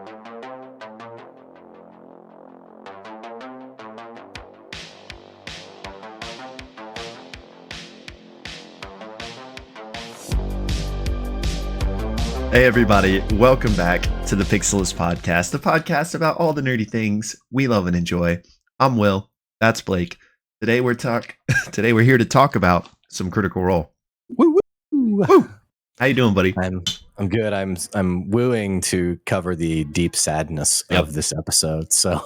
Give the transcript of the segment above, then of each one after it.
Hey everybody, welcome back to the Pixelists podcast, the podcast about all the nerdy things we love and enjoy. I'm Will, that's Blake. Today we're here to talk about some Critical Role. Woo woo! Woo! How you doing, buddy? I'm good. I'm wooing to cover the deep sadness of this episode. So,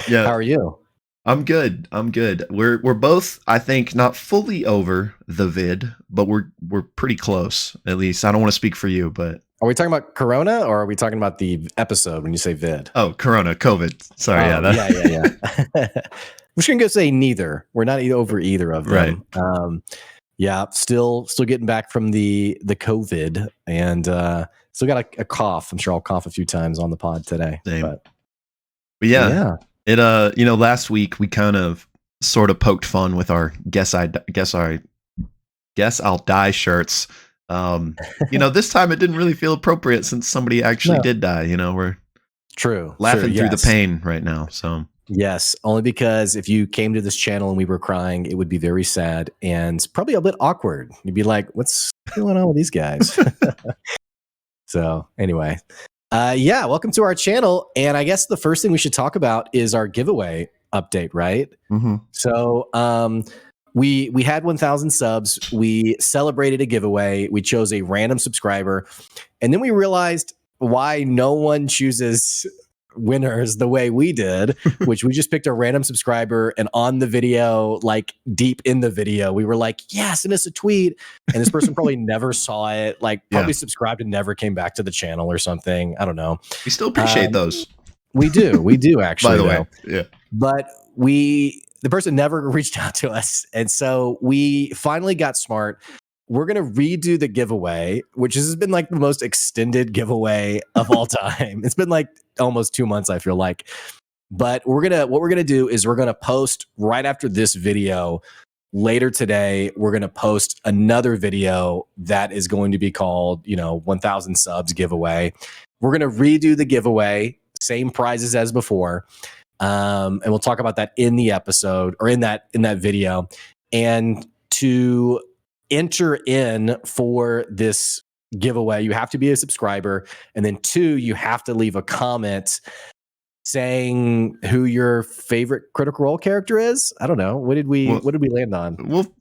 yeah. How are you? I'm good. We're both, I think, not fully over the vid, but we're pretty close. At least I don't want to speak for you, but are we talking about Corona or are we talking about the episode when you say vid? Oh, Corona, COVID. Sorry, yeah. We're just gonna go say neither. We're not over either of them. Right. Still getting back from the COVID and still got a cough. I'm sure I'll cough a few times on the pod today. Same. But yeah. It last week we kind of sort of poked fun with our guess I'll die shirts. This time it didn't really feel appropriate since somebody actually did die. We're laughing through the pain right now. So yes, only because if you came to this channel and we were crying, it would be very sad and probably a bit awkward. You'd be like, "What's going on with these guys?" So anyway. Welcome to our channel. And I guess the first thing we should talk about is our giveaway update, right? Mm-hmm. So we had 1,000 subs. We celebrated a giveaway. We chose a random subscriber. And then we realized why no one chooses winners the way we did, which we just picked a random subscriber, and on the video, like deep in the video, we were like, yeah, send us a tweet. And this person probably never saw it, probably subscribed and never came back to the channel or something. I don't know. We still appreciate those. We do actually. By the way, yeah. But the person never reached out to us. And so we finally got smart. We're going to redo the giveaway, which has been like the most extended giveaway of all time. It's been like almost 2 months, I feel like. But what we're going to do is we're going to post right after this video later today. We're going to post another video that is going to be called, 1,000 subs giveaway. We're going to redo the giveaway, same prizes as before. And we'll talk about that in the episode or in that video. And to enter in for this giveaway, you have to be a subscriber, and then 2, you have to leave a comment saying who your favorite Critical Role character is. I don't know. What did we land on? Well,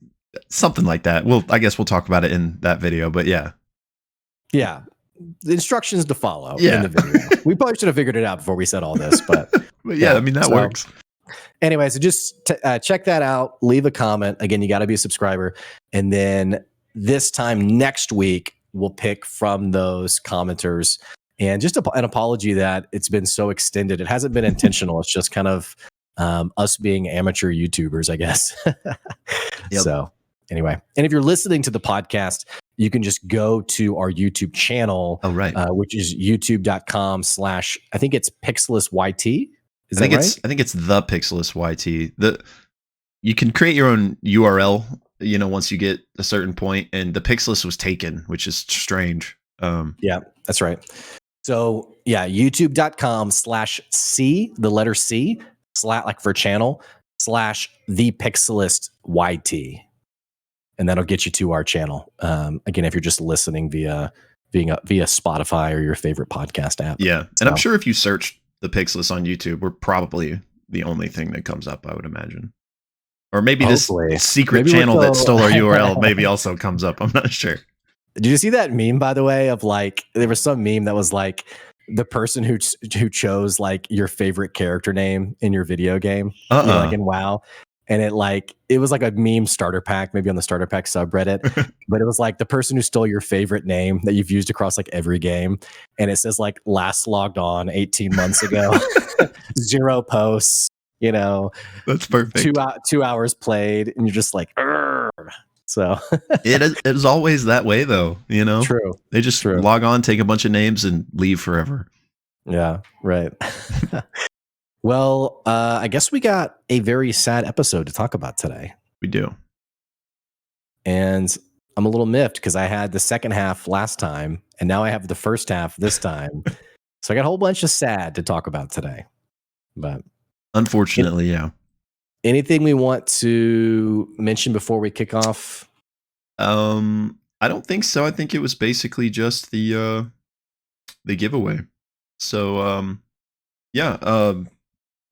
something like that. I guess we'll talk about it in that video, but yeah. The instructions to follow in the video. We probably should have figured it out before we said all this, but that works. Anyway, so just check that out. Leave a comment. Again, you got to be a subscriber. And then this time next week, we'll pick from those commenters. And just an apology that it's been so extended. It hasn't been intentional. It's just kind of us being amateur YouTubers, I guess. So anyway, and if you're listening to the podcast, you can just go to our YouTube channel, which is youtube.com/ I think it's Pixelists YT. I think it's the Pixelist YT. You can create your own URL, once you get a certain point, and the Pixelist was taken, which is strange. Yeah, that's right. So youtube.com/C, the letter C, like for channel, /the Pixelist YT. And that'll get you to our channel. Again, if you're just listening via Spotify or your favorite podcast app. Yeah. And I'm sure if you search the Pixelists on YouTube, we're probably the only thing that comes up, I would imagine. Or maybe this secret channel that stole our URL maybe also comes up. I'm not sure. Did you see that meme, by the way, of there was some meme that was like the person who chose like your favorite character name in your video game, like in WoW. And it was like a meme starter pack, maybe on the starter pack subreddit, but it was like the person who stole your favorite name that you've used across like every game. And it says like last logged on 18 months ago, 0 posts, that's perfect. 2 hours played. And you're just like, Urgh. So it is always that way though, True. They just log on, take a bunch of names and leave forever. Yeah. Right. Well, I guess we got a very sad episode to talk about today. We do. And I'm a little miffed because I had the second half last time, and now I have the first half this time. So I got a whole bunch of sad to talk about today. But Unfortunately, yeah. anything we want to mention before we kick off? I don't think so. I think it was basically just the giveaway. So yeah,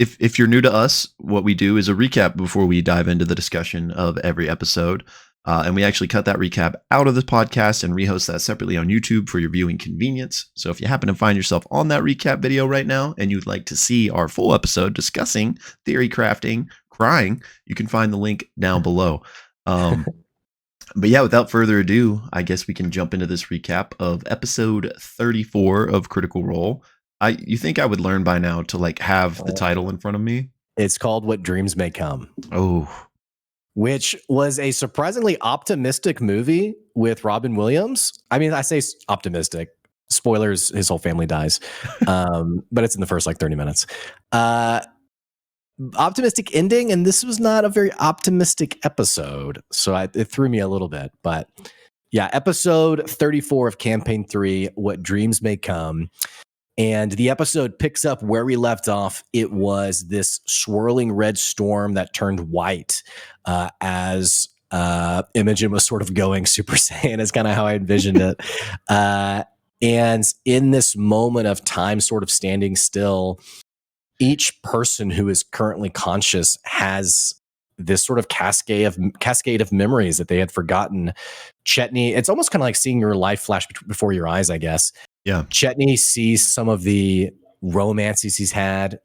if you're new to us, what we do is a recap before we dive into the discussion of every episode. And we actually cut that recap out of the podcast and rehost that separately on YouTube for your viewing convenience. So if you happen to find yourself on that recap video right now and you'd like to see our full episode discussing theory crafting, crying, you can find the link down below. But yeah, without further ado, I guess we can jump into this recap of episode 34 of Critical Role. You think I would learn by now to like have the title in front of me? It's called What Dreams May Come. Oh, which was a surprisingly optimistic movie with Robin Williams. I mean, I say optimistic. Spoilers, his whole family dies. But it's in the first like 30 minutes. Optimistic ending, and this was not a very optimistic episode. So it threw me a little bit. But yeah, episode 34 of Campaign 3, What Dreams May Come. And the episode picks up where we left off. It was this swirling red storm that turned white as Imogen was sort of going Super Saiyan, is kind of how I envisioned it. And in this moment of time sort of standing still, each person who is currently conscious has this sort of cascade of memories that they had forgotten. Chetney, it's almost kind of like seeing your life flash before your eyes, I guess. yeah. Chetney sees some of the romances he's had.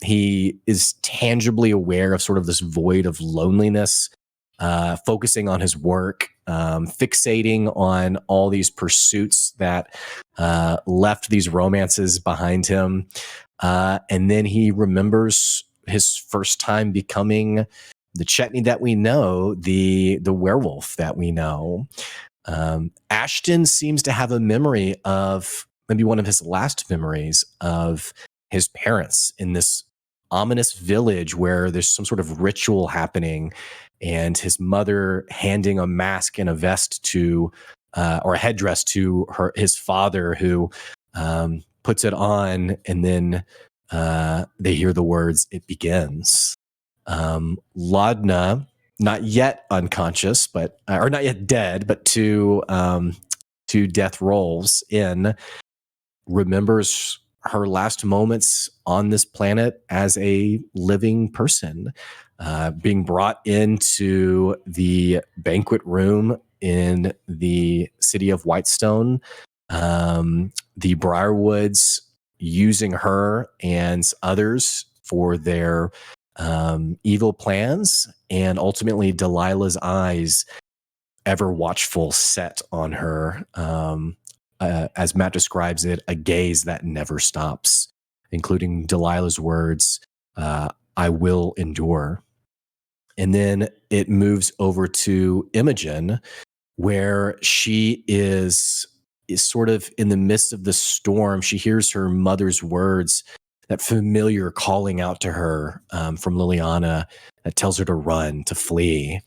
He is tangibly aware of sort of this void of loneliness, focusing on his work, fixating on all these pursuits that left these romances behind him. And then he remembers his first time becoming the Chetney that we know, the werewolf that we know. Ashton seems to have a memory of maybe one of his last memories of his parents in this ominous village where there's some sort of ritual happening, and his mother handing a mask and a vest to, or a headdress to his father, who puts it on, and then they hear the words, "It begins." Laudna, not yet unconscious, but or not yet dead, but two death rolls in, remembers her last moments on this planet as a living person, being brought into the banquet room in the city of Whitestone, the Briarwoods using her and others for their evil plans, and ultimately Delilah's eyes, ever watchful, set on her, as Matt describes it, a gaze that never stops, including Delilah's words, "I will endure." And then it moves over to Imogen, where she is sort of in the midst of the storm. She hears her mother's words, that familiar calling out to her from Liliana that tells her to run, to flee.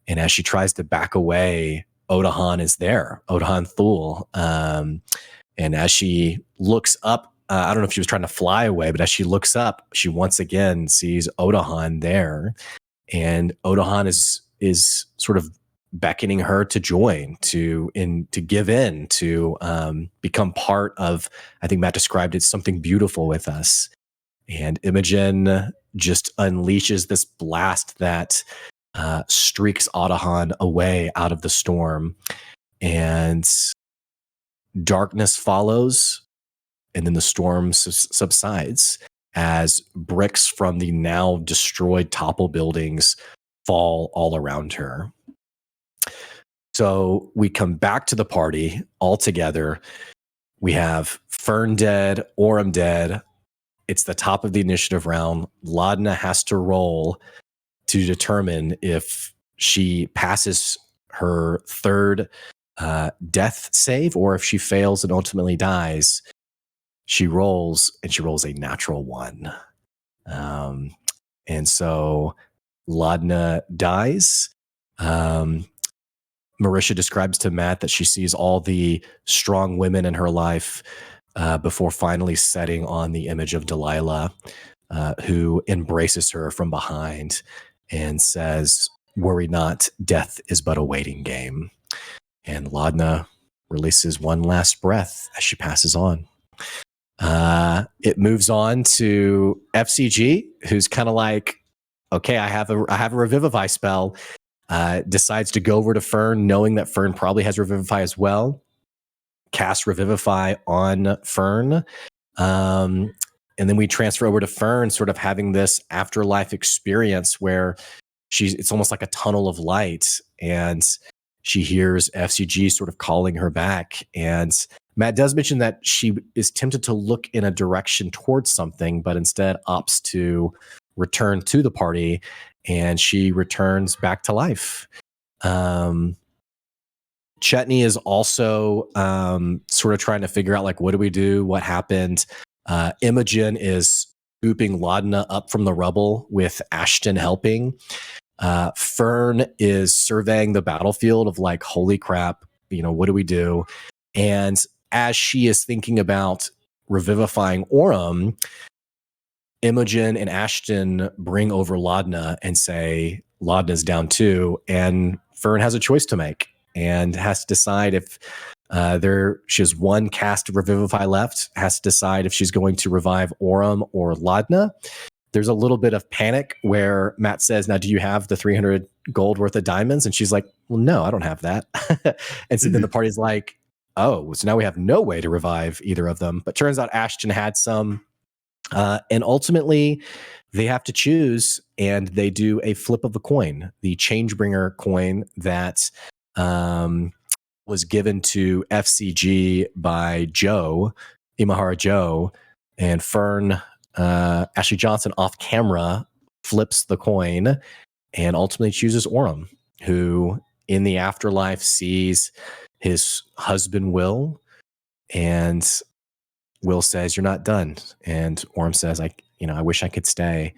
And as she tries to back away, Odahan is there, Odahan Thule. And as she looks up, I don't know if she was trying to fly away, but as she looks up, she once again sees Odahan there. And Odahan is sort of beckoning her to join, to give in, to become part of, I think Matt described it, something beautiful with us. And Imogen just unleashes this blast that streaks Odahan away out of the storm, and darkness follows, and then the storm subsides as bricks from the now destroyed topple buildings fall all around her. So we come back to the party all together. We have Fern dead, Orem dead. It's the top of the initiative round. Laudna has to roll to determine if she passes her third death save, or if she fails and ultimately dies. She rolls, and she rolls a natural 1. And so Laudna dies. Marisha describes to Matt that she sees all the strong women in her life before finally setting on the image of Delilah, who embraces her from behind and says, "Worry not, death is but a waiting game." And Laudna releases one last breath as she passes on. It moves on to F.C.G, who's kind of like, okay, I have a Revivify spell. Decides to go over to Fern, knowing that Fern probably has Revivify as well. Cast Revivify on Fern. And then we transfer over to Fern, sort of having this afterlife experience where it's almost like a tunnel of light, and she hears F.C.G sort of calling her back. And Matt does mention that she is tempted to look in a direction towards something, but instead opts to return to the party, and she returns back to life. Chetney is also sort of trying to figure out, like, what do we do? What happened? Imogen is scooping Laudna up from the rubble with Ashton helping. Fern is surveying the battlefield of like, holy crap, what do we do? And as she is thinking about revivifying Orem, Imogen and Ashton bring over Laudna and say, Laudna's down too. And Fern has a choice to make and has to decide if she has one cast of Revivify left, has to decide if she's going to revive Orem or Laudna. There's a little bit of panic where Matt says, now, do you have the 300 gold worth of diamonds? And she's like, well, no, I don't have that. And so then the party's like, oh, so now we have no way to revive either of them. But turns out Ashton had some. And ultimately, they have to choose, and they do a flip of the coin, the Changebringer coin that was given to F.C.G by Joe, Imahara Joe, and Fern, Ashley Johnson off camera flips the coin and ultimately chooses Orem, who in the afterlife sees his husband Will, and Will says, "You're not done." And Orem says, I wish I could stay,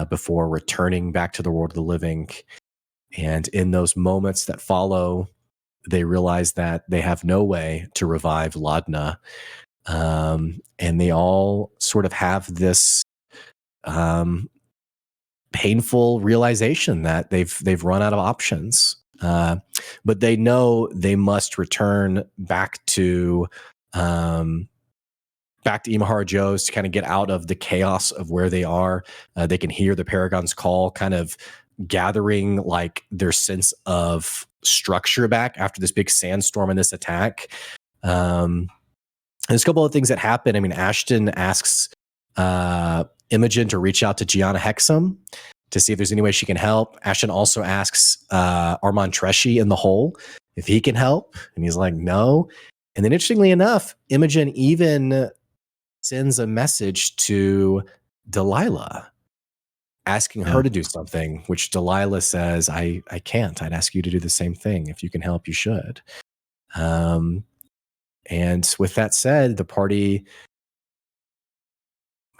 before returning back to the world of the living. And in those moments that follow, they realize that they have no way to revive Laudna. And they all sort of have this painful realization that they've run out of options. But they know they must return back to Imahara Joe's to kind of get out of the chaos of where they are. They can hear the Paragon's call kind of gathering like their sense of structure back after this big sandstorm and this attack. There's a couple of things that happen. I mean, Ashton asks Imogen to reach out to Gianna Hexam to see if there's any way she can help. Ashton also asks Armand Tresci in the hole if he can help, and he's like, no. And then interestingly enough, Imogen even sends a message to Delilah asking her to do something, which Delilah says, I can't. I'd ask you to do the same thing. If you can help, you should. And with that said, the party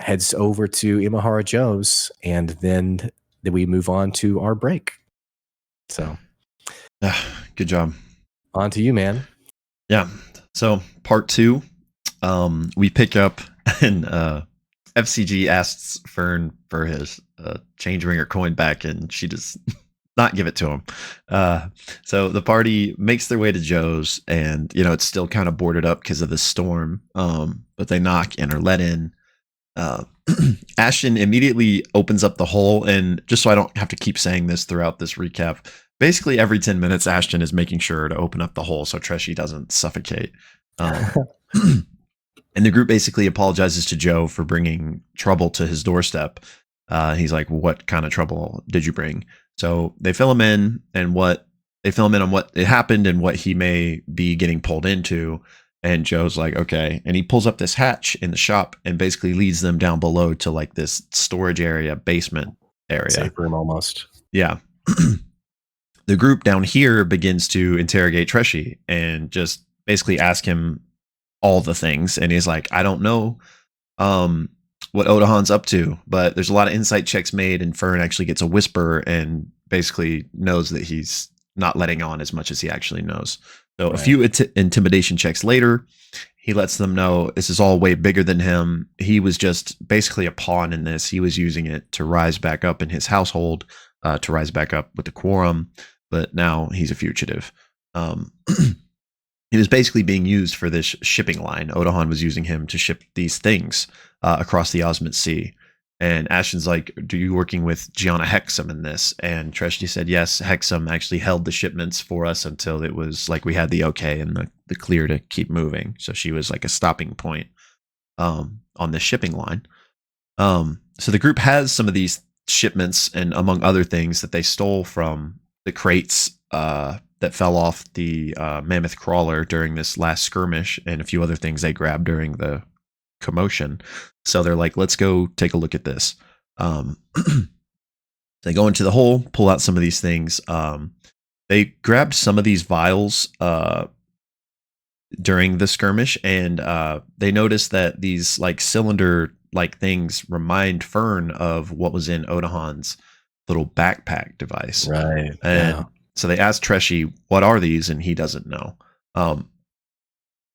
heads over to Imahara Joe's, and then we move on to our break. So, good job. On to you, man. Yeah. So part 2, we pick up and F.C.G asks Fern for his Changebringer coin back, and she does not give it to him. So the party makes their way to Joe's, and it's still kind of boarded up because of the storm. But they knock and are let in. Ashton immediately opens up the hole, and just so I don't have to keep saying this throughout this recap, basically every 10 minutes Ashton is making sure to open up the hole so Tresci doesn't suffocate. And the group basically apologizes to Joe for bringing trouble to his doorstep. He's like, what kind of trouble did you bring? So they fill him in on what happened and what he may be getting pulled into. And Joe's like, okay. And he pulls up this hatch in the shop and basically leads them down below to like this storage area, basement area. Safe room almost. Yeah. The group down here begins to interrogate Tresci and just basically ask him all the things. And he's like, I don't know what Odahan's up to, but there's a lot of insight checks made, and Fern actually gets a whisper and basically knows that he's not letting on as much as he actually knows. So a few intimidation checks later, he lets them know this is all way bigger than him. He was just basically a pawn in this. He was using it to rise back up in his household, to rise back up with the quorum, but now he's a fugitive. He was basically being used for this shipping line. Odahan was using him to ship these things across the Osmond Sea. And Ashton's like, "Do you working with Gianna Hexam in this?" And Treshny said, "Yes, Hexam actually held the shipments for us until it was like we had the okay and the clear to keep moving. So she was like a stopping point on this shipping line." So the group has some of these shipments, and among other things that they stole from the crates that fell off the mammoth crawler during this last skirmish, and a few other things they grabbed during the commotion. So they're like, let's go take a look at this. They go into the hole, pull out some of these things. They grabbed some of these vials during the skirmish, and they noticed that these like cylinder like things remind Fern of what was in Odahan's little backpack device. Right. And so they asked Treshy, what are these? And he doesn't know.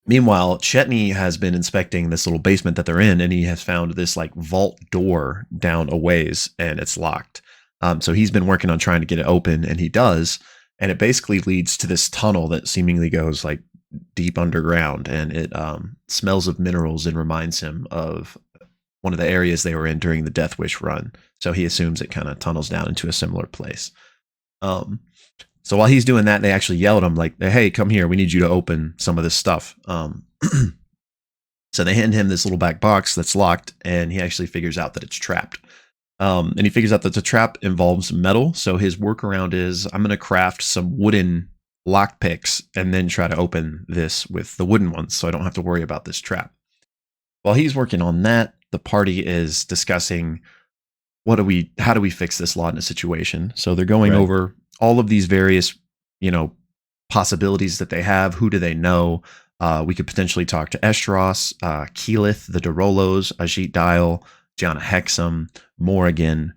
Meanwhile, Chetney has been inspecting this little basement that they're in, and he has found this like vault door down a ways, and it's locked. So he's been working on trying to get it open, and he does. And it basically leads to this tunnel that seemingly goes like deep underground, and it smells of minerals and reminds him of one of the areas they were in during the Death Wish run. So he assumes it kind of tunnels down into a similar place. So while he's doing that, they actually yell at him like, "Hey, come here. We need you to open some of this stuff." So they hand him this little back box that's locked, and he actually figures out that it's trapped. And he figures out that the trap involves metal. So his workaround is, I'm going to craft some wooden lockpicks and then try to open this with the wooden ones so I don't have to worry about this trap. While he's working on that, the party is discussing how do we fix this Laudna situation. So they're going over all of these various, possibilities that they have. Who do they know? We could potentially talk to Estros, Keyleth, the Derolos, Ajit Dial, Gianna Hexam, Morrigan.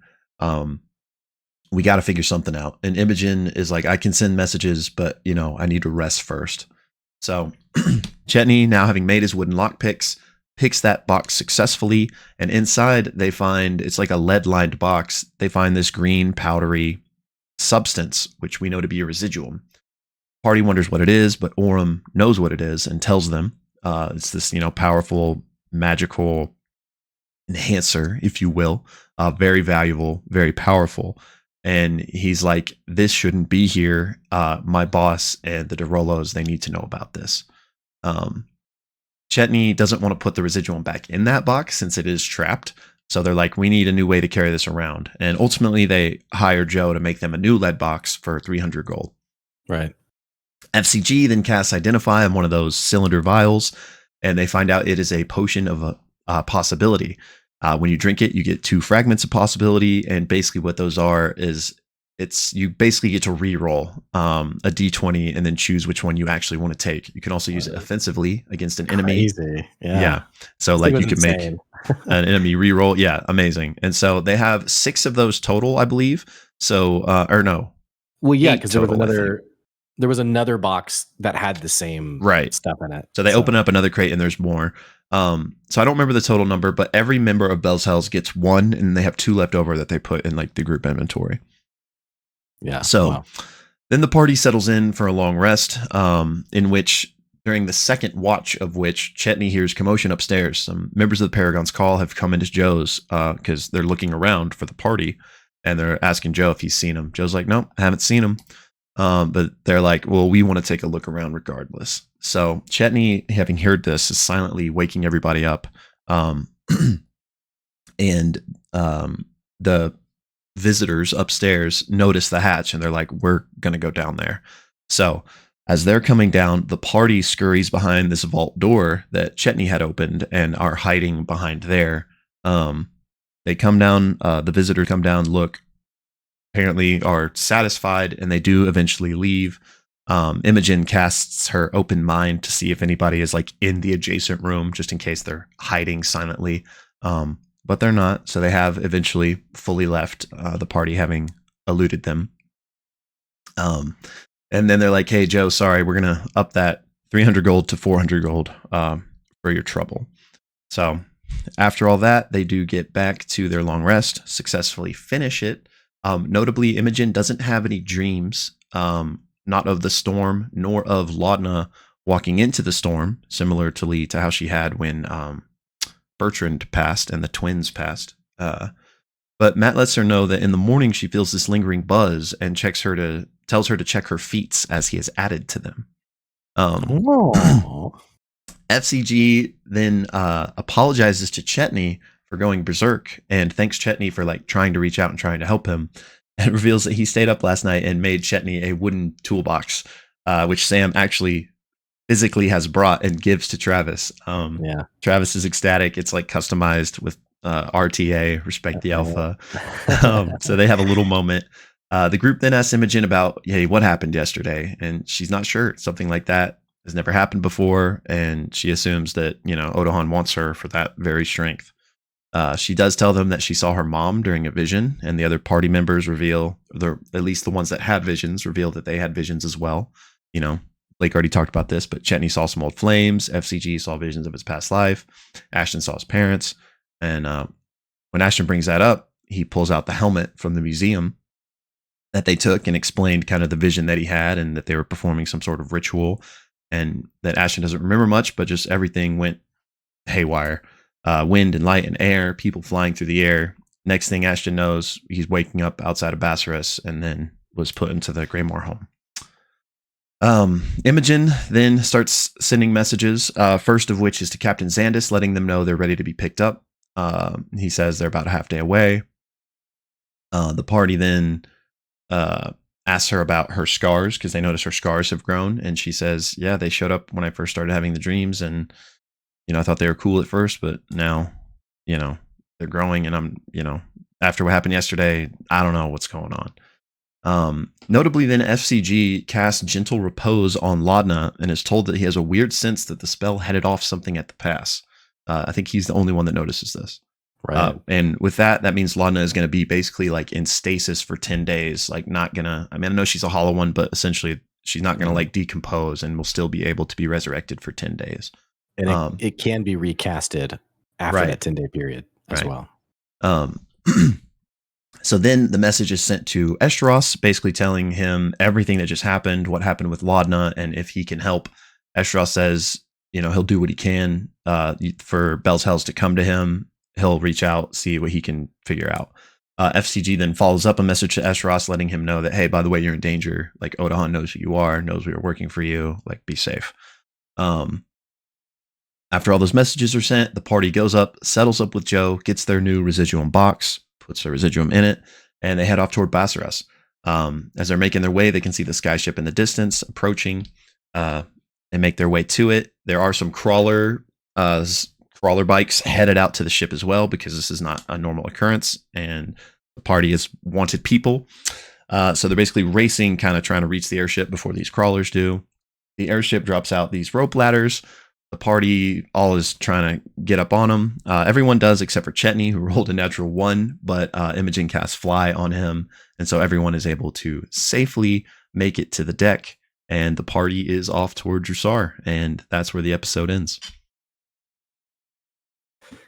We got to figure something out. And Imogen is like, I can send messages, but I need to rest first. So Chetney, now having made his wooden lockpicks, picks that box successfully, and inside they find, it's like a lead-lined box. They find this green powdery substance, which we know to be a residuum. Party wonders what it is, but Orym knows what it is and tells them it's this, powerful, magical enhancer, if you will, very valuable, very powerful. And he's like, this shouldn't be here. My boss and the Derolos, they need to know about this. Chetney doesn't want to put the residuum back in that box since it is trapped. So they're like, we need a new way to carry this around. And ultimately, they hire Joe to make them a new lead box for 300 gold. Right. F.C.G. then casts Identify on one of those cylinder vials, and they find out it is a potion of a possibility. When you drink it, you get 2 fragments of possibility, and basically what those are is you basically get to re-roll a d20 and then choose which one you actually want to take. You can also use it offensively against an enemy. Crazy. Yeah. So This like thing you was could make insane. an enemy re-roll. Yeah, amazing. And so they have 6 of those total, I believe. So or no. Well, yeah, 8 because there was total, another box that had the same stuff in it. So they open up another crate and there's more. So I don't remember the total number, but every member of Bell's Hells gets 1, and they have 2 left over that they put in like the group inventory. Yeah. So then the party settles in for a long rest, in which during the second watch of which Chetney hears commotion upstairs. Some members of the Paragon's Call have come into Joe's because they're looking around for the party, and they're asking Joe if he's seen him. Joe's like, nope, haven't seen him. But they're like, well, we want to take a look around regardless. So Chetney, having heard this, is silently waking everybody up. And the visitors upstairs notice the hatch, and they're like, we're going to go down there. So as they're coming down, the party scurries behind this vault door that Chetney had opened and are hiding behind there. They come down, the visitors come down, look, apparently are satisfied, and they do eventually leave. Imogen casts her open mind to see if anybody is like in the adjacent room, just in case they're hiding silently. But they're not. So they have eventually fully left, the party having eluded them. And then they're like, hey, Joe, sorry, we're going to up that 300 gold to 400 gold. for your trouble. So after all that, they do get back to their long rest, successfully finish it. Notably, Imogen doesn't have any dreams, not of the storm nor of Laudna walking into the storm, similar to how she had when Bertrand passed and the twins passed. But Matt lets her know that in the morning she feels this lingering buzz and tells her to check her feats as he has added to them. F.C.G. then apologizes to Chetney for going berserk and thanks Chetney for like trying to reach out and trying to help him, and reveals that he stayed up last night and made Chetney a wooden toolbox, which Sam actually physically has brought and gives to Travis. Travis is ecstatic. It's like customized with RTA, respect the alpha. So they have a little moment. The group then asks Imogen about, hey, what happened yesterday? And she's not sure. Something like that has never happened before. And she assumes that, Odahan wants her for that very strength. She does tell them that she saw her mom during a vision, and the other party members reveal, at least the ones that had visions, reveal that they had visions as well. Blake already talked about this, but Chetney saw some old flames. F.C.G. saw visions of his past life. Ashton saw his parents. And when Ashton brings that up, he pulls out the helmet from the museum that they took and explained kind of the vision that he had and that they were performing some sort of ritual, and that Ashton doesn't remember much, but just everything went haywire. Wind and light and air, people flying through the air. Next thing Ashton knows, he's waking up outside of Bassaris and then was put into the Greymore home. Imogen then starts sending messages, first of which is to Captain Xandis, letting them know they're ready to be picked up. He says they're about a half day away. The party then asks her about her scars because they notice her scars have grown, and she says, yeah, they showed up when I first started having the dreams, and I thought they were cool at first, but now they're growing, and I'm after what happened yesterday, I don't know what's going on. Notably then, F.C.G. casts Gentle Repose on Laudna and is told that he has a weird sense that the spell headed off something at the pass. I think he's the only one that notices this. Right. And with that means Laudna is going to be basically like in stasis for 10 days. Like I know she's a hollow one, but essentially she's not going to like decompose and will still be able to be resurrected for 10 days. And it can be recasted after that 10-day period as well. So then the message is sent to Eshtaros, basically telling him everything that just happened, what happened with Laudna, and if he can help. Eshtaros says, he'll do what he can for Bell's Hells to come to him. He'll reach out, see what he can figure out. F.C.G. then follows up a message to Eshtaros, letting him know that, hey, by the way, you're in danger. Like, Odahan knows who you are, knows we are working for you. Like, be safe. After all those messages are sent, the party goes up, settles up with Joe, gets their new residuum box, puts their residuum in it, and they head off toward Bassaris. As they're making their way, they can see the skyship in the distance approaching. They make their way to it. There are some crawler bikes headed out to the ship as well, because this is not a normal occurrence, and the party has wanted people. So they're basically racing, kind of trying to reach the airship before these crawlers do. The airship drops out these rope ladders. The party all is trying to get up on him. Everyone does except for Chetney, who rolled a natural 1, but Imogen casts Fly on him. And so everyone is able to safely make it to the deck, and the party is off toward Drusar. And that's where the episode ends.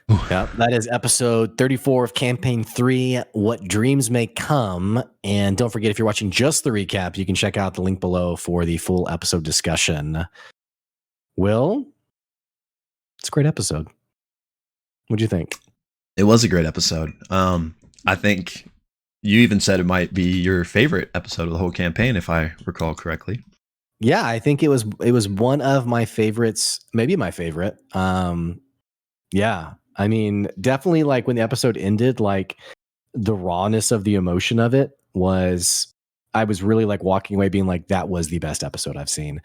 Yeah, that is episode 34 of Campaign 3, What Dreams May Come. And don't forget, if you're watching just the recap, you can check out the link below for the full episode discussion. Will? It's a great episode. What'd you think? It was a great episode. I think you even said it might be your favorite episode of the whole campaign, if I recall correctly. Yeah, I think it was one of my favorites, maybe my favorite. Yeah, I mean, definitely like when the episode ended, like the rawness of the emotion of it I was really like walking away being like, that was the best episode I've seen.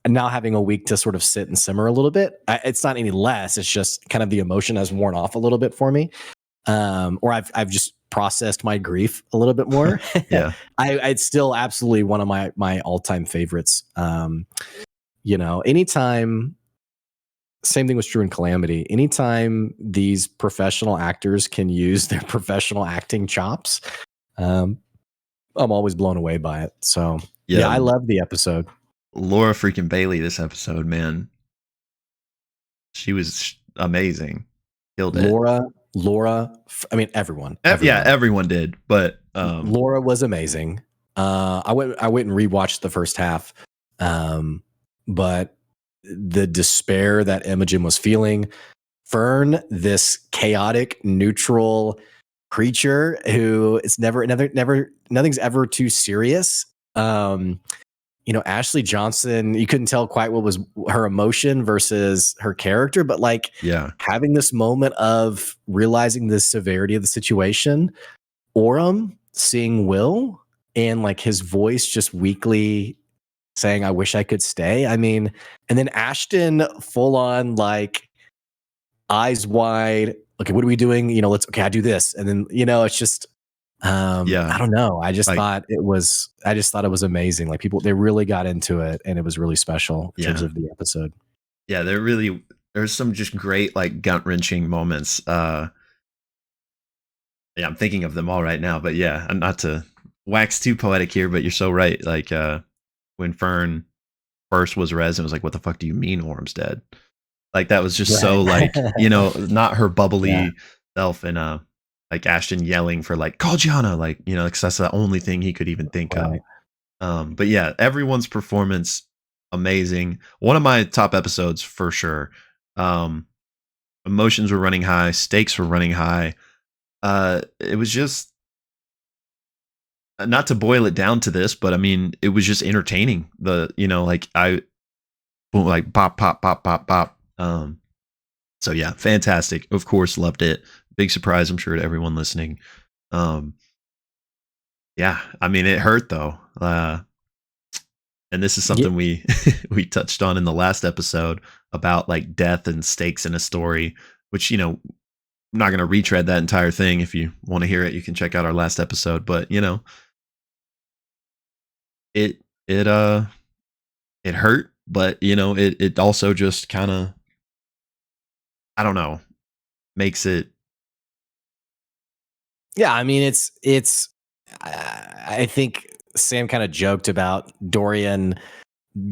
And now having a week to sort of sit and simmer a little bit, it's not any less. It's just kind of the emotion has worn off a little bit for me. Or I've just processed my grief a little bit more. Yeah. It's still absolutely one of my all-time favorites. Anytime, same thing was true in Calamity. Anytime these professional actors can use their professional acting chops, I'm always blown away by it. So yeah, I love the episode. Laura freaking Bailey this episode, man. She was amazing. Killed it. Laura, I mean, everyone. Yeah, everyone did. But Laura was amazing. I went and rewatched the first half. But the despair that Imogen was feeling, Fern, this chaotic, neutral creature who is never, nothing's ever too serious. Ashley Johnson, you couldn't tell quite what was her emotion versus her character, but like having this moment of realizing the severity of the situation, Orem seeing Will and like his voice just weakly saying, I wish I could stay. I mean, and then Ashton full on like eyes wide. Okay, what are we doing? I do this. And then, it's just, I don't know. I just thought it was amazing. Like they really got into it and it was really special in terms of the episode. Yeah, there's some just great like gut wrenching moments. Yeah, I'm thinking of them all right now, but yeah, I'm not to wax too poetic here, but you're so right. Like when Fern first was res and was like, what the fuck do you mean Orm's dead? Like that was just so like, not her bubbly self, and like Ashton yelling for like, call Gianna, like, because that's the only thing he could even think of. But yeah, everyone's performance amazing. One of my top episodes for sure. Emotions were running high, stakes were running high. It was just, not to boil it down to this, but I mean, it was just entertaining. Like pop, pop, pop, pop, pop. So yeah, fantastic. Of course, loved it. Big surprise, I'm sure, to everyone listening. Yeah, I mean, it hurt though. And this is something we touched on in the last episode about like death and stakes in a story, which, I'm not going to retread that entire thing. If you want to hear it, you can check out our last episode, but it hurt, but it also just kind of, I don't know, makes it. Yeah, I mean, it's. I think Sam kind of joked about Dorian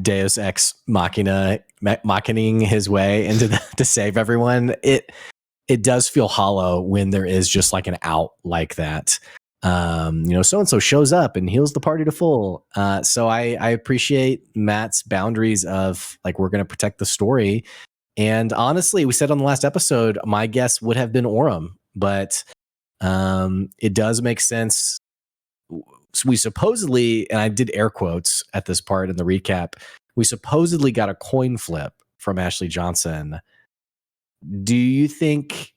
Deus Ex machining his way into to save everyone. It does feel hollow when there is just like an out like that. So and so shows up and heals the party to full. So I appreciate Matt's boundaries of like, we're going to protect the story. And honestly, we said on the last episode, my guess would have been Orem, but it does make sense. So we supposedly, and I did air quotes at this part in the recap, we supposedly got a coin flip from Ashley Johnson. Do you think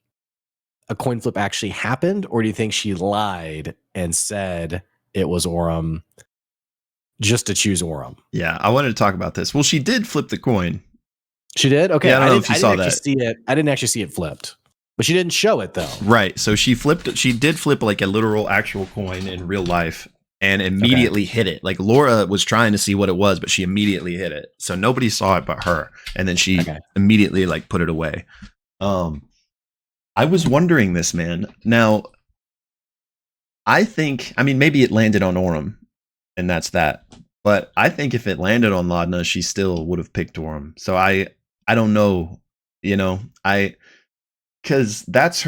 a coin flip actually happened, or do you think she lied and said it was Orem just to choose Orem? Yeah, I wanted to talk about this. Well, she did flip the coin. She did? Okay. Yeah, I don't know if you saw that. I didn't actually see it flipped, but she didn't show it though. Right. So she did flip like a literal actual coin in real life and immediately hit it. Like Laura was trying to see what it was, but she immediately hit it. So nobody saw it but her. And then she immediately like put it away. I was wondering this, man. Now, I mean, maybe it landed on Orem and that's that. But I think if it landed on Laudna, she still would have picked Orem. So I don't know, because that's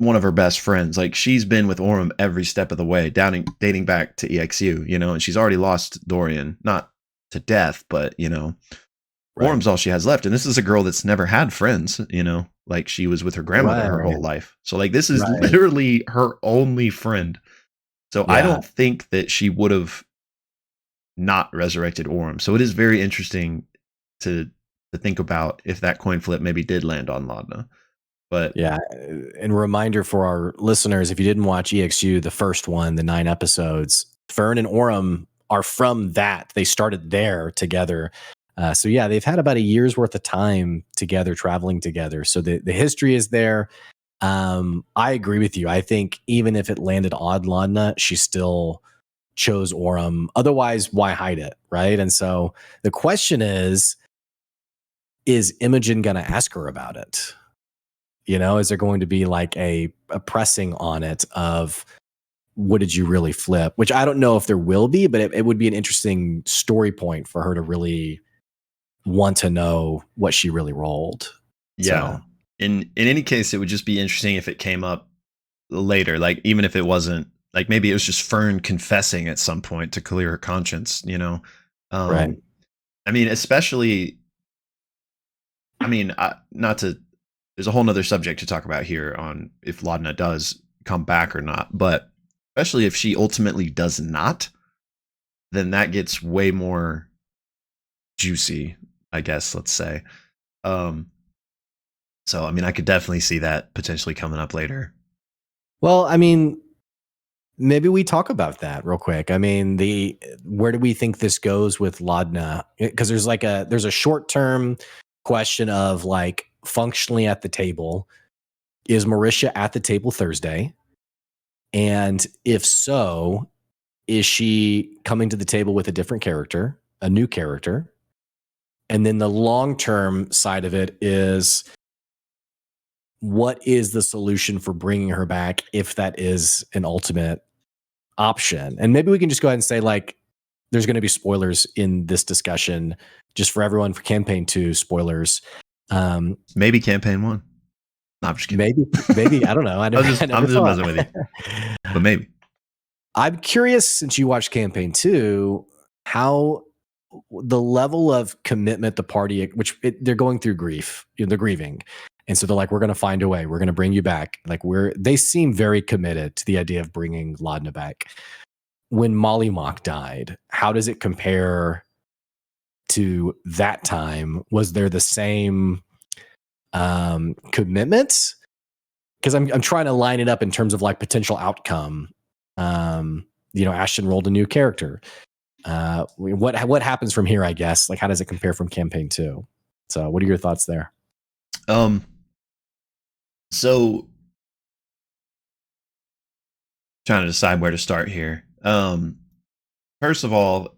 one of her best friends. Like she's been with Orem every step of the way, dating back to EXU, and she's already lost Dorian, not to death, but Orem's all she has left. And this is a girl that's never had friends, like she was with her grandmother her whole life. So like this is literally her only friend. So I don't think that she would have not resurrected Orem. So it is very interesting to think about if that coin flip maybe did land on Laudna. But yeah, and reminder for our listeners, if you didn't watch EXU, the first one, the 9 episodes, Fern and Orem are from that. They started there together. So yeah, they've had about a year's worth of time together, traveling together. So the history is there. I agree with you. I think even if it landed on Laudna, she still chose Orem. Otherwise, why hide it, right? And so the question is Imogen going to ask her about it? Is there going to be like a pressing on it of what did you really flip? Which I don't know if there will be, but it would be an interesting story point for her to really want to know what she really rolled. Yeah. So, In any case, it would just be interesting if it came up later, like even if it wasn't like maybe it was just Fern confessing at some point to clear her conscience, you know. right. I mean, especially I mean, not to there's a whole nother subject to talk about here on if Laudna does come back or not, but especially if she ultimately does not, then that gets way more juicy, I guess, let's say. Um, so I mean, I could definitely see that potentially coming up later. Well, I mean, maybe we talk about that real quick. I mean, where do we think this goes with Laudna? Because there's a short term question of like functionally at the table. Is Marisha at the table Thursday? And if so, is she coming to the table with a different character, a new character? And then the long term side of it is, what is the solution for bringing her back if that is an ultimate option? And maybe we can just go ahead and say, like, there's going to be spoilers in this discussion just for everyone for campaign 2 spoilers. Maybe campaign 1. No, I'm just kidding. Maybe I don't know. I never I'm just thought. messing with you, but maybe. I'm curious, since you watched campaign 2, how the level of commitment the party, they're going through grief, they're grieving. And so they're like, we're going to find a way. We're going to bring you back. Like they seem very committed to the idea of bringing Laudna back. When Molly Mock died, how does it compare to that time? Was there the same commitment? Because I'm trying to line it up in terms of like potential outcome. Ashton rolled a new character. What happens from here, I guess? Like, how does it compare from campaign 2? So what are your thoughts there? So trying to decide where to start here. First of all,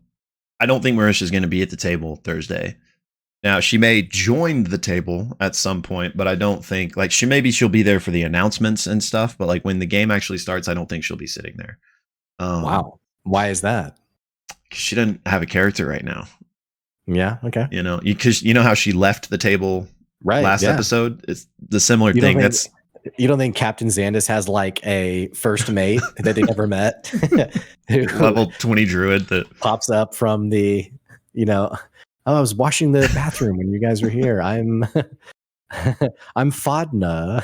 I don't think Marisha is going to be at the table Thursday. Now, she may join the table at some point, but I don't think like she'll be there for the announcements and stuff, but like when the game actually starts, I don't think she'll be sitting there. Wow. Why is that? She doesn't have a character right now. Yeah, okay. Because you know how she left the table last episode? It's the similar thing. You don't think Captain Xandis has like a first mate that they never met? Who level 20 druid that pops up from the, I was washing the bathroom when you guys were here. I'm Fodna.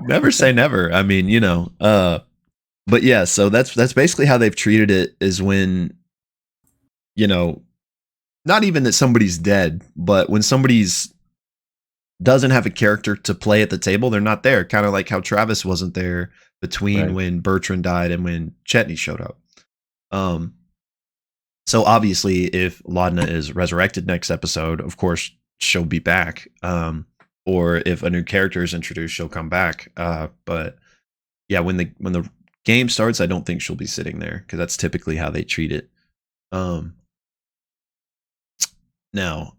Never say never. I mean, but yeah, so that's basically how they've treated it, is when, not even that somebody's dead, but when somebody's doesn't have a character to play at the table, they're not there. Kind of like how Travis wasn't there between when Bertrand died and when Chetney showed up. So obviously, if Laudna is resurrected next episode, of course she'll be back. Or if a new character is introduced, she'll come back. But yeah, when the game starts, I don't think she'll be sitting there, because that's typically how they treat it. Now,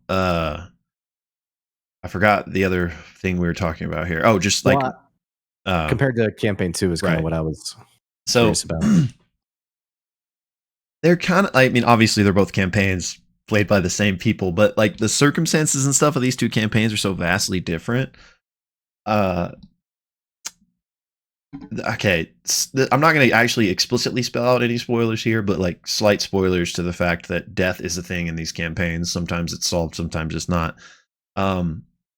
I forgot the other thing we were talking about here. Oh, just like compared to campaign 2 is kind of what I was curious about. They're kind of, I mean, obviously they're both campaigns played by the same people, but like the circumstances and stuff of these two campaigns are so vastly different. Okay, I'm not going to actually explicitly spell out any spoilers here, but like slight spoilers to the fact that death is a thing in these campaigns. Sometimes it's solved, sometimes it's not.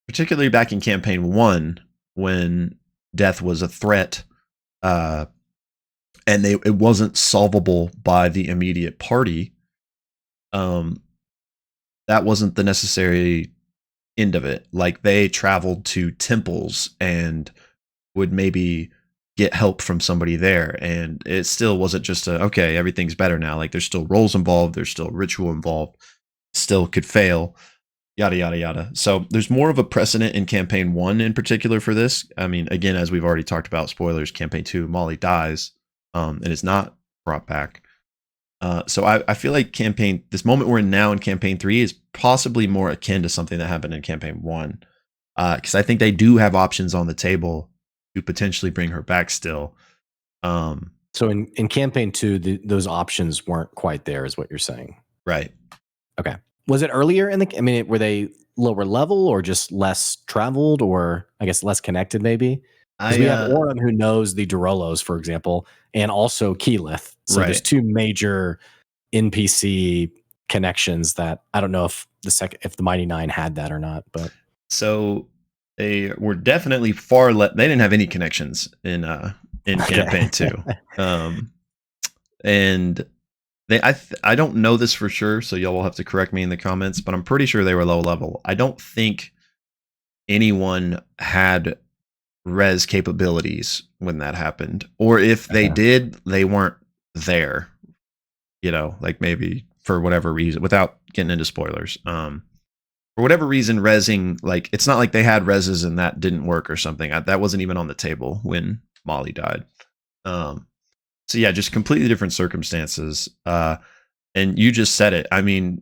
Particularly back in campaign 1, when death was a threat, and it wasn't solvable by the immediate party. That wasn't the necessary end of it. Like, they traveled to temples and would maybe get help from somebody there, and it still wasn't just okay, everything's better now. Like, there's still roles involved, there's still ritual involved, still could fail, yada yada yada. So there's more of a precedent in campaign 1 in particular for this. I mean, again, as we've already talked about, spoilers, campaign 2, Molly dies, and is not brought back. So I feel like this moment we're in now in campaign 3 is possibly more akin to something that happened in campaign 1, because I think they do have options on the table to potentially bring her back still. So in campaign 2, those options weren't quite there, is what you're saying, right? Okay. Was it earlier in the? I mean, were they lower level or just less traveled, or I guess less connected, maybe? Because we have Orem who knows the Durolos, for example, and also Keyleth. So there's Right. two major NPC connections that I don't know if the Mighty Nine had that or not, but So they were definitely far less. They didn't have any connections in campaign 2. And I don't know this for sure, so y'all will have to correct me in the comments, but I'm pretty sure they were low level. I don't think anyone had res capabilities when that happened, or if they did, they weren't there. You know, like maybe for whatever reason, without getting into spoilers. For whatever reason, resing, like, it's not like they had reses and that didn't work or something. That wasn't even on the table when Molly died. So yeah, just completely different circumstances. And you just said it. I mean,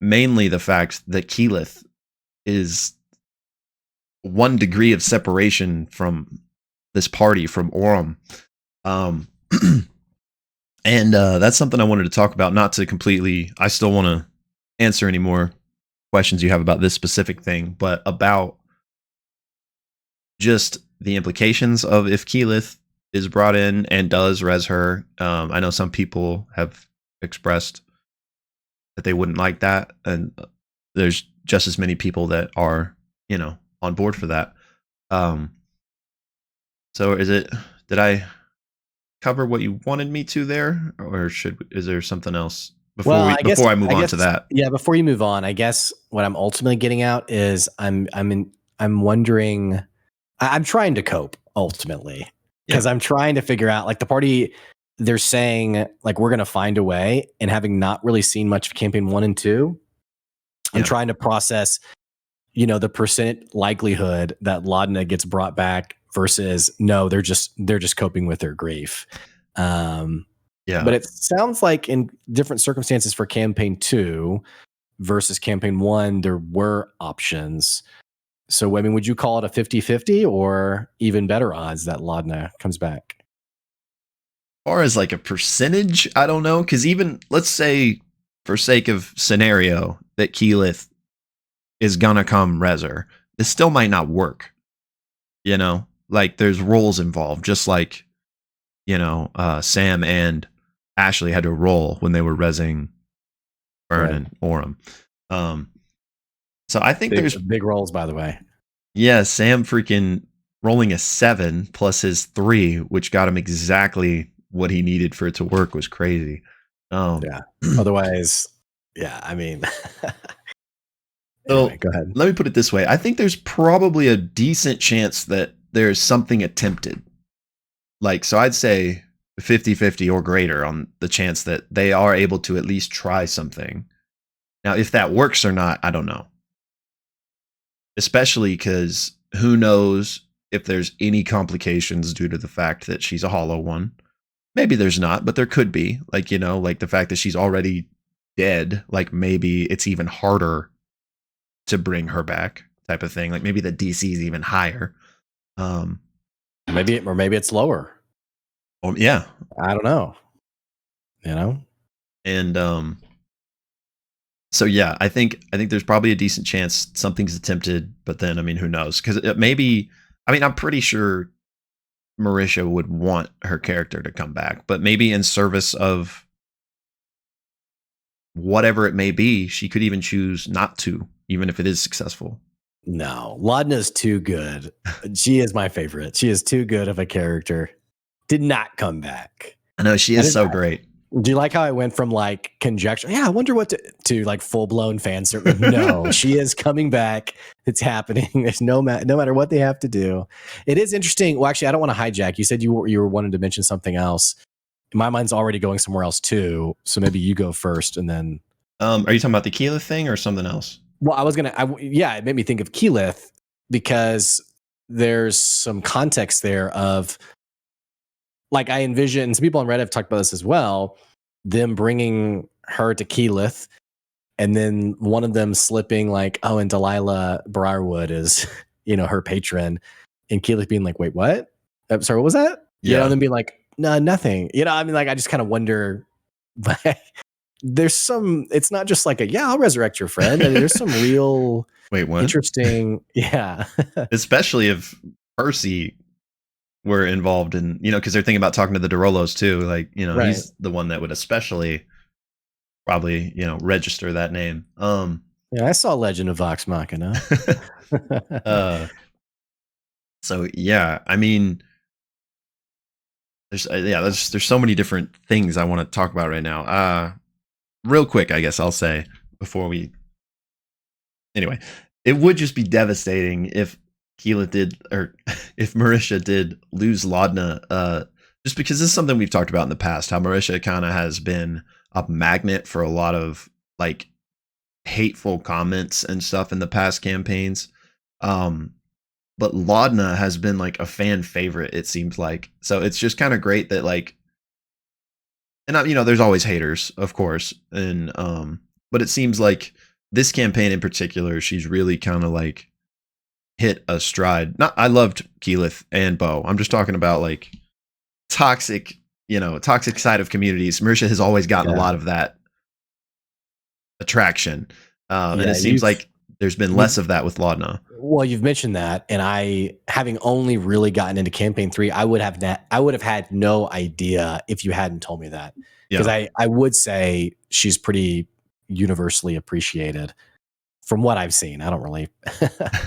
mainly the fact that Keyleth is 1 degree of separation from this party, from Orem. And that's something I wanted to talk about, not to completely, I still want to answer any more questions you have about this specific thing, but about just the implications of if Keyleth is brought in and does res her. I know some people have expressed that they wouldn't like that, and there's just as many people that are, you know, on board for that. So did I cover what you wanted me to there, or is there something else before I move on to that? Yeah, before you move on, I guess what I'm ultimately getting out is I'm wondering, I'm trying to cope ultimately, because I'm trying to figure out, like, the party, they're saying like we're going to find a way, and having not really seen much of campaign 1 and 2, I'm trying to process, you know, the percent likelihood that Laudna gets brought back versus no, they're just coping with their grief. But it sounds like in different circumstances for campaign 2 versus campaign 1, there were options. So, I mean, would you call it a 50-50 or even better odds that Laudna comes back? As far as like a percentage, I don't know. Because even, let's say, for sake of scenario, that Keyleth is gonna come reser, this still might not work. You know, like, there's roles involved, just like, you know, Sam and Ashley had to roll when they were resing Fern and Orem. So I think there's big rolls, by the way. Yeah, Sam freaking rolling a 7 plus his 3, which got him exactly what he needed for it to work, was crazy. Yeah. Otherwise, yeah, I mean. So anyway, go ahead. Let me put it this way. I think there's probably a decent chance that there's something attempted. Like, so I'd say 50-50 or greater on the chance that they are able to at least try something. Now, if that works or not, I don't know. Especially because who knows if there's any complications due to the fact that she's a hollow one. Maybe there's not, but there could be. Like, you know, like the fact that she's already dead, like maybe it's even harder to bring her back, type of thing. Like maybe the DC is even higher. Maybe it's lower. Yeah. I don't know. You know? And so yeah, I think there's probably a decent chance something's attempted, but then I mean, who knows? Because maybe, I mean, I'm pretty sure Marisha would want her character to come back, but maybe in service of whatever it may be, she could even choose not to, even if it is successful. No, Laudna's too good. She is my favorite. She is too good of a character. Did not come back. I know, she is so great. Do you like how I went from like conjecture? Yeah, I wonder what to like full blown fan service. No, she is coming back. It's happening. There's no matter what they have to do. It is interesting. Well, actually, I don't want to hijack. You said you were wanting to mention something else. My mind's already going somewhere else too. So maybe you go first, and then. Are you talking about the Keyleth thing or something else? Well, it made me think of Keyleth because there's some context there of, like, I envision, some people on Reddit have talked about this as well, them bringing her to Keyleth, and then one of them slipping like, oh, and Delilah Briarwood is, you know, her patron, and Keyleth being like, wait, what? I'm sorry, what was that? Yeah. You know, and then being like, no, nothing. You know, I mean, like, I just kind of wonder. there's some. It's not just like I'll resurrect your friend. I mean, there's some real Wait, what? interesting. Yeah, Especially if Percy were involved in, because they're thinking about talking to the Derolos too. Like, right. he's the one that would especially probably, register that name. Yeah, I saw Legend of Vox Machina. So yeah, I mean, there's so many different things I want to talk about right now. Real quick, I guess I'll say before we. Anyway, it would just be devastating if Keelah did, or if Marisha did lose Laudna. Just because this is something we've talked about in the past, how Marisha kind of has been a magnet for a lot of like hateful comments and stuff in the past campaigns. But Laudna has been like a fan favorite, it seems like. So it's just kind of great that like, and there's always haters, of course, and but it seems like this campaign in particular, she's really kind of like hit a stride. Not, I loved Keyleth and Bo. I'm just talking about like toxic side of communities. Marisha has always gotten a lot of that attraction, and it seems like there's been less of that with Laudna. Well, you've mentioned that, and I, having only really gotten into campaign 3, I would have had no idea if you hadn't told me that, because I would say she's pretty universally appreciated from what I've seen. I don't really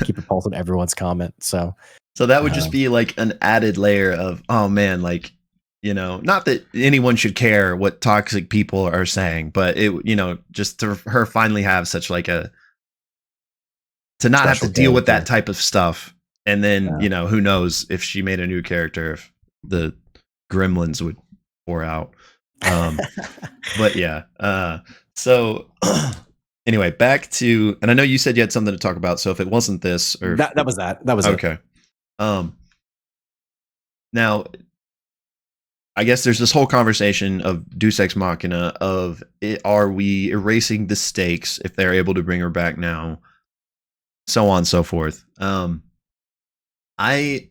keep a pulse on everyone's comment, so that would just be like an added layer of, oh man, like, not that anyone should care what toxic people are saying, but it, just to her finally have such like to not have to deal with that type of stuff. And then, who knows if she made a new character, if the gremlins would pour out. But yeah. So anyway, back to, and I know you said you had something to talk about. So if it wasn't this, or that was okay. Now, I guess there's this whole conversation of Deus Ex Machina of are we erasing the stakes if they're able to bring her back now? So on and so forth. I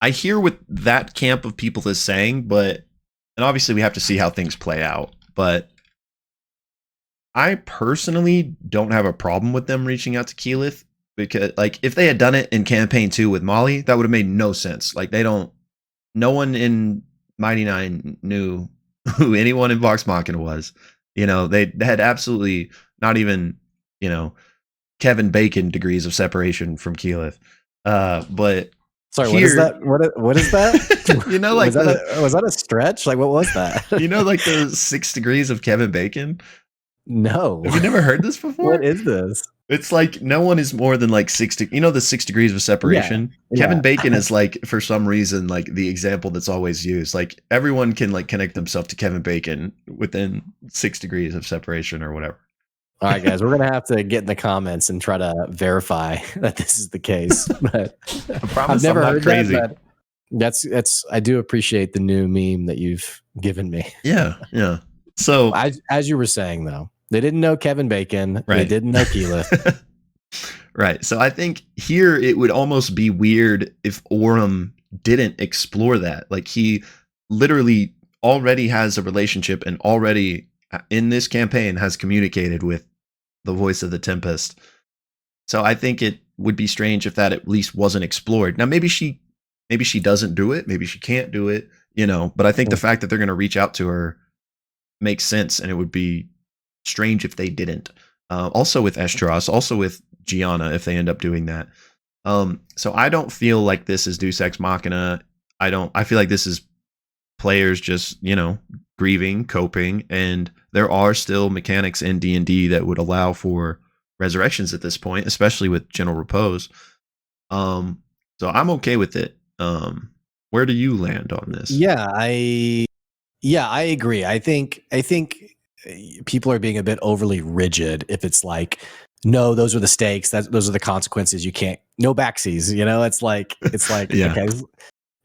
hear what that camp of people is saying, and obviously we have to see how things play out, but I personally don't have a problem with them reaching out to Keyleth, because like if they had done it in campaign 2 with Molly, that would have made no sense. Like no one in Mighty Nine knew who anyone in Vox Machina was. They had absolutely not even, Kevin Bacon degrees of separation from Keyleth. But sorry, what is that? What is that? Like was that a stretch? Like, what was that? Like the 6 degrees of Kevin Bacon? No. Have you never heard this before? What is this? It's like no one is more than like 6 the 6 degrees of separation. Yeah. Kevin Bacon is like, for some reason, like the example that's always used. Like everyone can like connect themselves to Kevin Bacon within 6 degrees of separation or whatever. All right, guys, we're gonna have to get in the comments and try to verify that this is the case. But I've never heard crazy. That. That's I do appreciate the new meme that you've given me. Yeah. So as you were saying, though, they didn't know Kevin Bacon. Right. They didn't know Keyleth. Right. So I think here it would almost be weird if Orem didn't explore that. Like he literally already has a relationship and already in this campaign has communicated with the voice of the Tempest. So I think it would be strange if that at least wasn't explored. Now maybe she doesn't do it, maybe she can't do it, but I think the fact that they're going to reach out to her makes sense, and it would be strange if they didn't. Also with Estros, also with Gianna, if they end up doing that. So I don't feel like this is Deus Ex Machina. I feel like this is players just, grieving, coping, and there are still mechanics in D&D that would allow for resurrections at this point, especially with Gentle Repose. So I'm okay with it. Where do you land on this? Yeah, I agree. I think people are being a bit overly rigid if it's like, no, those are the stakes, those are the consequences, you can't, no backsies, it's like yeah. Okay,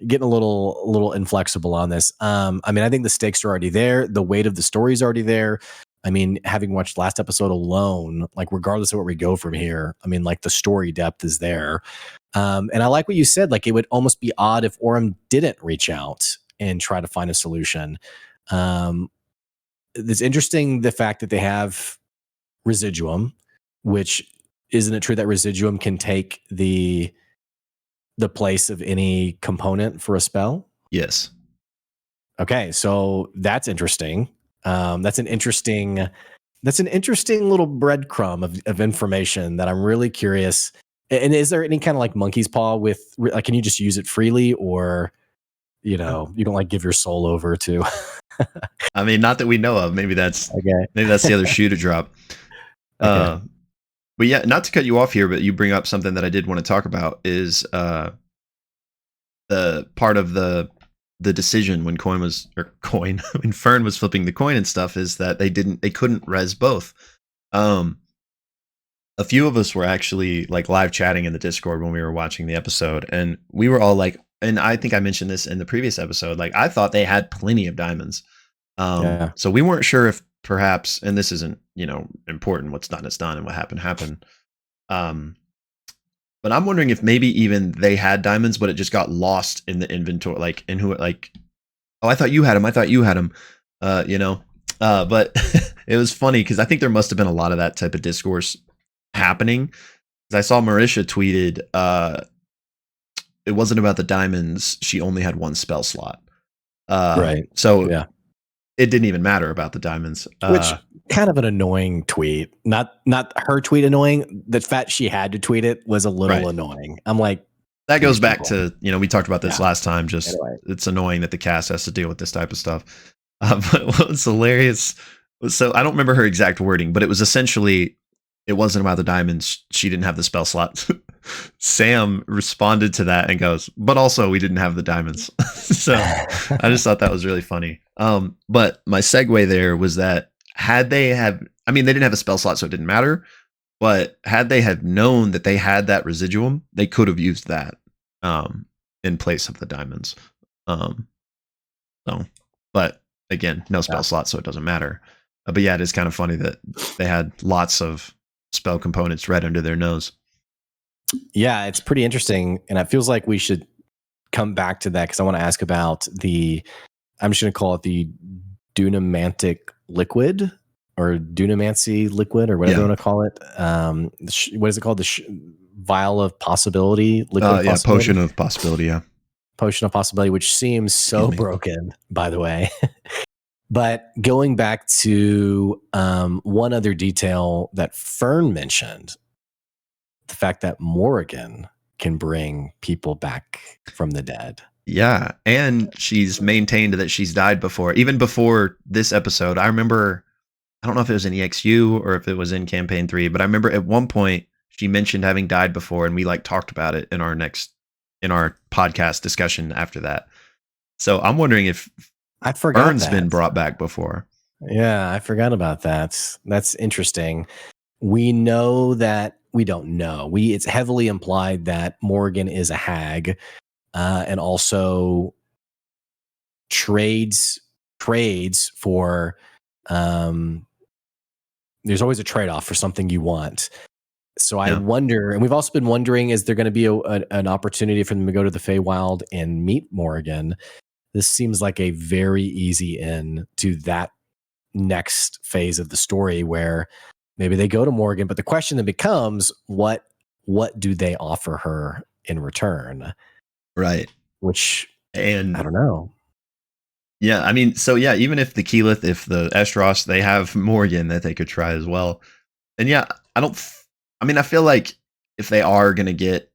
getting a little inflexible on this. I mean, I think the stakes are already there. The weight of the story is already there. I mean, having watched last episode alone, like regardless of where we go from here, I mean, like the story depth is there. And I like what you said. Like it would almost be odd if Orem didn't reach out and try to find a solution. it's interesting the fact that they have residuum, which isn't it true that residuum can take the place of any component for a spell? Yes. Okay, so that's interesting. That's an interesting little breadcrumb of information that I'm really curious. And is there any kind of like monkey's paw with like, can you just use it freely, or you don't like give your soul over to? I mean, not that we know of. Maybe that's Okay. the other shoe to drop. Okay. But yeah, not to cut you off here, but you bring up something that I did want to talk about is the part of the decision when when Fern was flipping the coin and stuff is that they couldn't res both. A few of us were actually like live chatting in the Discord when we were watching the episode, and we were all like, and I think I mentioned this in the previous episode, like I thought they had plenty of diamonds. So we weren't sure if perhaps, and this isn't, important, what's done is done and what happened. But I'm wondering if maybe even they had diamonds, but it just got lost in the inventory, like in who, like, oh, I thought you had them. But it was funny because I think there must have been a lot of that type of discourse happening. Because I saw Marisha tweeted, it wasn't about the diamonds. She only had one spell slot. Right. So yeah, it didn't even matter about the diamonds. which kind of an annoying tweet. Not her tweet annoying. The fact she had to tweet it was a little annoying. I'm like, that goes back to, we talked about this last time. Just anyway. It's annoying that the cast has to deal with this type of stuff. But what was hilarious was, so I don't remember her exact wording, but it was essentially, it wasn't about the diamonds. She didn't have the spell slot. Sam responded to that and goes, but also we didn't have the diamonds. So I just thought that was really funny. But my segue there was that they didn't have a spell slot, so it didn't matter. But had they had known that they had that residuum, they could have used that in place of the diamonds. But again, no spell slot, so it doesn't matter. But yeah, it is kind of funny that they had lots of spell components right under their nose. Yeah, it's pretty interesting, and it feels like we should come back to that because I want to ask about I'm just going to call it the dunamantic liquid or dunamancy liquid or whatever you want to call it. What is it called? The vial of possibility liquid? Potion of possibility. Yeah, potion of possibility, which seems so broken, by the way. But going back to one other detail that Fern mentioned, the fact that Morrigan can bring people back from the dead. Yeah, and she's maintained that she's died before. Even before this episode, I remember, I don't know if it was in EXU or if it was in Campaign 3, but I remember at one point she mentioned having died before, and we talked about it in our podcast discussion after that. So I'm wondering if I forgot Fern's been brought back before. Yeah, I forgot about that. That's interesting. We know that we don't know. It's heavily implied that Morgan is a hag, and also trades for. There's always a trade-off for something you want. So I wonder, and we've also been wondering, is there going to be an opportunity for them to go to the Feywild and meet Morgan? This seems like a very easy in to that next phase of the story where maybe they go to Morgan, but the question then becomes, what do they offer her in return? Right. Which, and I don't know. Yeah, I mean, so yeah, even if the Keyleth, if the Estros, they have Morgan that they could try as well. And yeah, I feel like if they are going to get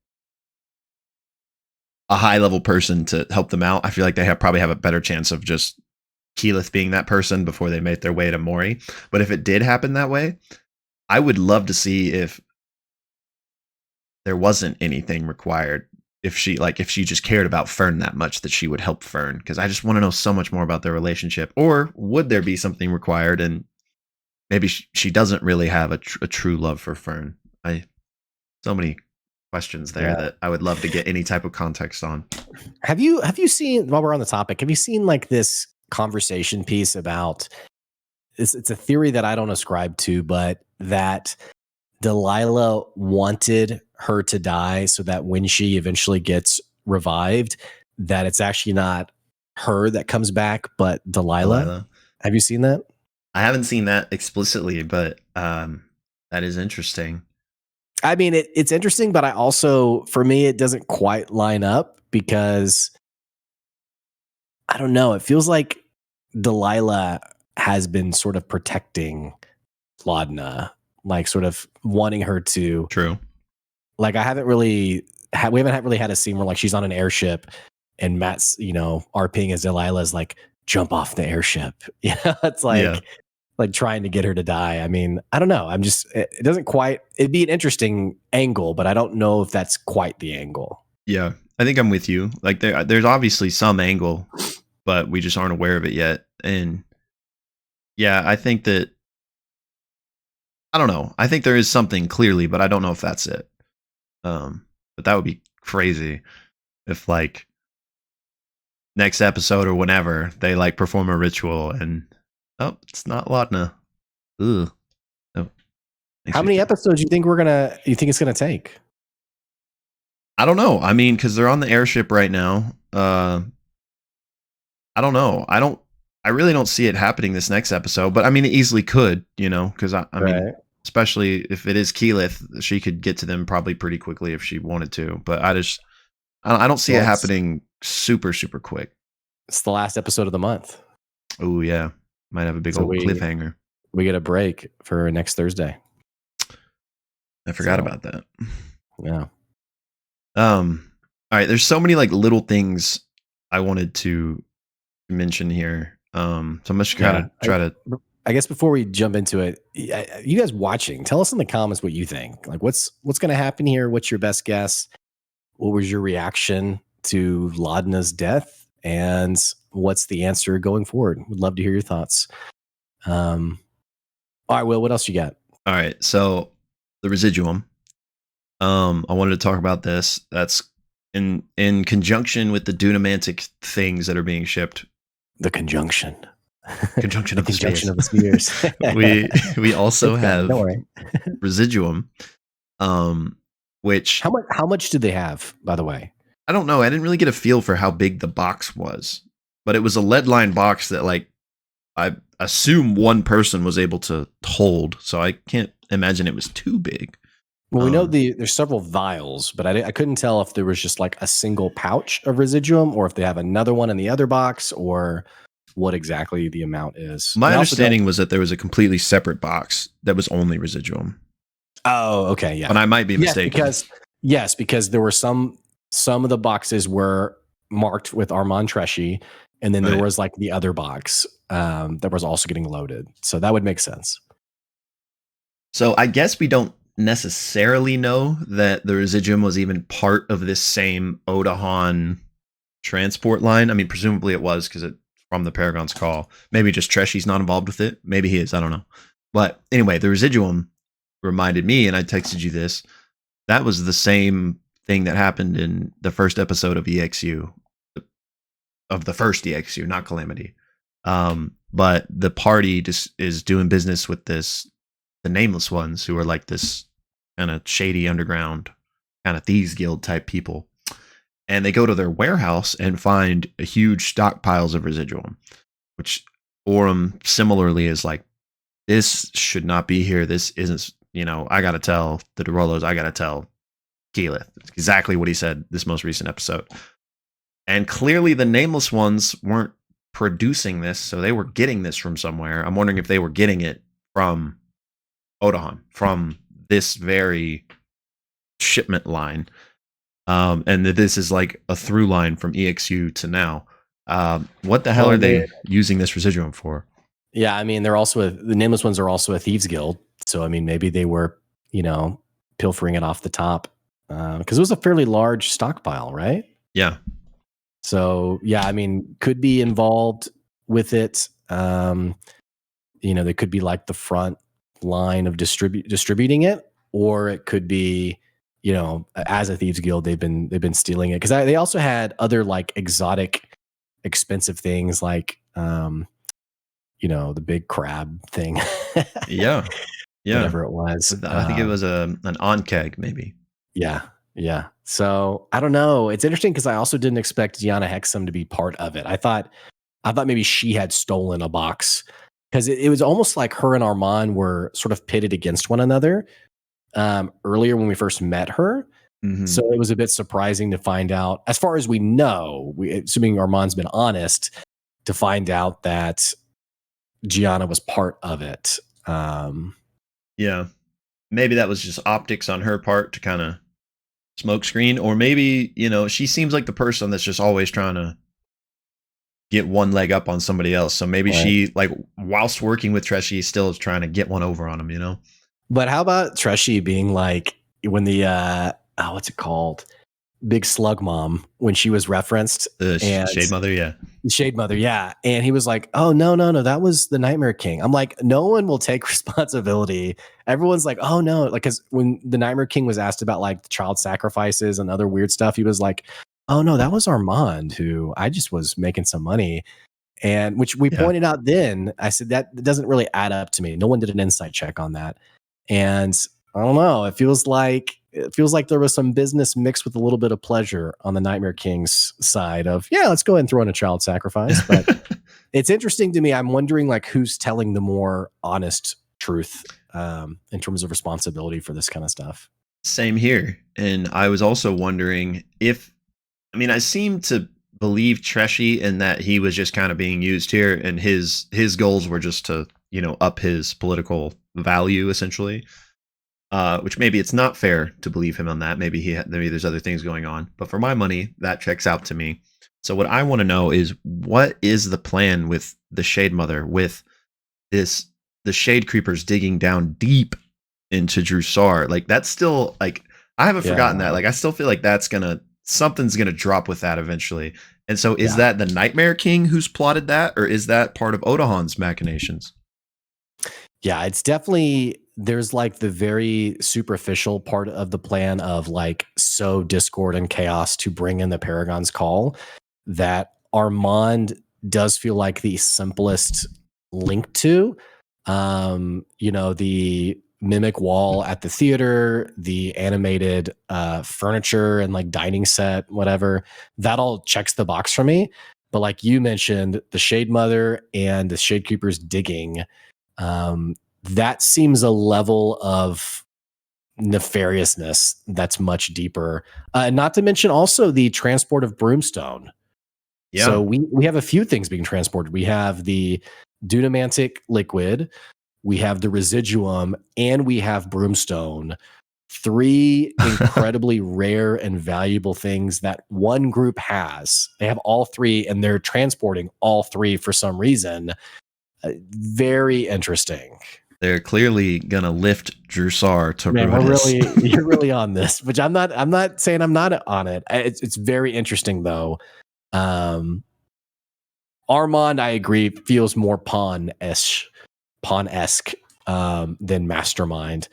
a high level person to help them out, I feel like they probably have a better chance of just Keyleth being that person before they make their way to Mori. But if it did happen that way, I would love to see if there wasn't anything required. If she just cared about Fern that much that she would help Fern, because I just want to know so much more about their relationship. Or would there be something required and maybe she doesn't really have a true love for Fern? So many questions there that I would love to get any type of context on. Have you seen, while we're on the topic, have you seen this conversation piece about it's a theory that I don't ascribe to, but that Delilah wanted her to die so that when she eventually gets revived, that it's actually not her that comes back, but Delilah. Have you seen that? I haven't seen that explicitly, but that is interesting. I mean, it's interesting, but I also, for me, it doesn't quite line up because I don't know. It feels like Delilah has been sort of protecting Laudna, like sort of wanting her to. True. Like, I haven't really, we haven't really had a scene where like she's on an airship and Matt's, RPing as Delilah's like, jump off the airship. It's Yeah. like trying to get her to die. I mean, I don't know. It doesn't quite, it'd be an interesting angle, but I don't know if that's quite the angle. Yeah. I think I'm with you. Like there's obviously some angle, but we just aren't aware of it yet. And yeah, I think that I don't know. I think there is something clearly, but I don't know if that's it. But that would be crazy if like next episode or whenever they like perform a ritual and oh, it's not Laudna. Ugh. Oh, How many episodes you think it's gonna take? I don't know. I mean, because they're on the airship right now. I don't know. I really don't see it happening this next episode, but I mean, it easily could, because I mean, especially if it is Keyleth, she could get to them probably pretty quickly if she wanted to. But I don't see it happening super, super quick. It's the last episode of the month. Oh yeah, might have a big old cliffhanger. We get a break for next Thursday. I forgot about that. Yeah. All right. There's so many like little things I wanted to mention here. So I'm just kind of try to. I guess before we jump into it, you guys watching, tell us in the comments what you think. Like, what's going to happen here? What's your best guess? What was your reaction to Laudna's death? And what's the answer going forward? Would love to hear your thoughts. All right, Will, what else you got? All right. So the residuum. I wanted to talk about this. That's in conjunction with the dunamantic things that are being shipped. The conjunction. Conjunction of the spheres. we also have residuum. Which how much did they have, by the way? I don't know. I didn't really get a feel for how big the box was, but it was a lead line box that like I assume one person was able to hold. So I can't imagine it was too big. Well, we know there's several vials, but I couldn't tell if there was just like a single pouch of residuum or if they have another one in the other box or what exactly the amount is. My understanding was that there was a completely separate box that was only residuum. Oh, okay. Yeah. But I might be mistaken. Because there were some of the boxes were marked with Armand Tresci, and then there was like the other box that was also getting loaded. So that would make sense. So I guess we don't necessarily know that the residuum was even part of this same Odahan transport line. I mean, presumably it was because it's from the Paragon's call. Maybe just Tresci's not involved with it. Maybe he is. I don't know. But anyway, the residuum reminded me, and I texted you this. That was the same thing that happened in the first episode of EXU, of the first EXU, not Calamity. But the party just is doing business with the Nameless Ones, who are like this kind of shady underground kind of thieves guild type people. And they go to their warehouse and find a huge stockpiles of residuum, which Orem similarly is like, this should not be here. This isn't, I got to tell the Derolos, I got to tell Keyleth. It's exactly what he said this most recent episode. And clearly the Nameless Ones weren't producing this, so they were getting this from somewhere. I'm wondering if they were getting it from Odahan, from this very shipment line. And that this is like a through line from EXU to now. What the hell are they using this residuum for? Yeah, I mean, the Nameless Ones are also a thieves guild. So, I mean, maybe they were, pilfering it off the top because it was a fairly large stockpile, right? Yeah. So, yeah, I mean, could be involved with it. They could be like the front line of distributing it, or it could be, as a thieves guild, they've been stealing it because they also had other like exotic, expensive things like, the big crab thing. Yeah. Whatever it was. I think it was an on-keg, maybe. Yeah. Yeah. So I don't know. It's interesting because I also didn't expect Diana Hexam to be part of it. I thought maybe she had stolen a box because it was almost like her and Armand were sort of pitted against one another earlier when we first met her. Mhm. So it was a bit surprising to find out, as far as we know, assuming Armand's been honest, to find out that Gianna was part of it. Yeah. Maybe that was just optics on her part to kind of smokescreen, or maybe, she seems like the person that's just always trying to get one leg up on somebody else. So maybe Right. she, like, whilst working with Treshy, still is trying to get one over on him. But how about Treshy being like, when the what's it called? Big Slug Mom, when she was referenced, and Shade Mother, yeah. Shade Mother, yeah. And he was like, oh, no, that was the Nightmare King. I'm like, no one will take responsibility. Everyone's like, oh, no. Like, because when the Nightmare King was asked about like the child sacrifices and other weird stuff, he was like, oh, no, that was Armand, who I just was making some money. And which we pointed out then, I said that doesn't really add up to me. No one did an insight check on that. And I don't know. It feels like there was some business mixed with a little bit of pleasure on the Nightmare King's side of, yeah, let's go ahead and throw in a child sacrifice. But it's interesting to me. I'm wondering like who's telling the more honest truth in terms of responsibility for this kind of stuff. Same here. And I was also wondering I seem to believe Treshy in that he was just kind of being used here, and his goals were just to, up his political value essentially. Which maybe it's not fair to believe him on that. Maybe there's other things going on. But for my money, that checks out to me. So what I want to know is, what is the plan with the Shade Mother, with the Shade Creepers digging down deep into Drusar? Like, that's still, like, I haven't forgotten that. Like, I still feel like something's gonna drop with that eventually. And so is that the Nightmare King who's plotted that, or is that part of Odahan's machinations? Yeah, it's definitely, there's like the very superficial part of the plan of like sow discord and chaos to bring in the Paragon's Call, that Armand does feel like the simplest link to. The mimic wall at the theater, the animated furniture and like dining set, whatever, that all checks the box for me. But like you mentioned, the Shade Mother and the Shade Creepers digging, that seems a level of nefariousness that's much deeper. Not to mention also the transport of Broomstone. Yeah. So we have a few things being transported. We have the Dunamantic liquid, we have the residuum, and we have Broomstone. 3 incredibly rare and valuable things that one group has. They have all 3, and they're transporting all 3 for some reason. Very interesting. They're clearly gonna lift Drusar to Man, Ruidus. you're really on this, which I'm not saying I'm not on it. It's very interesting though. Armand, I agree, feels more pawn-esque than Mastermind.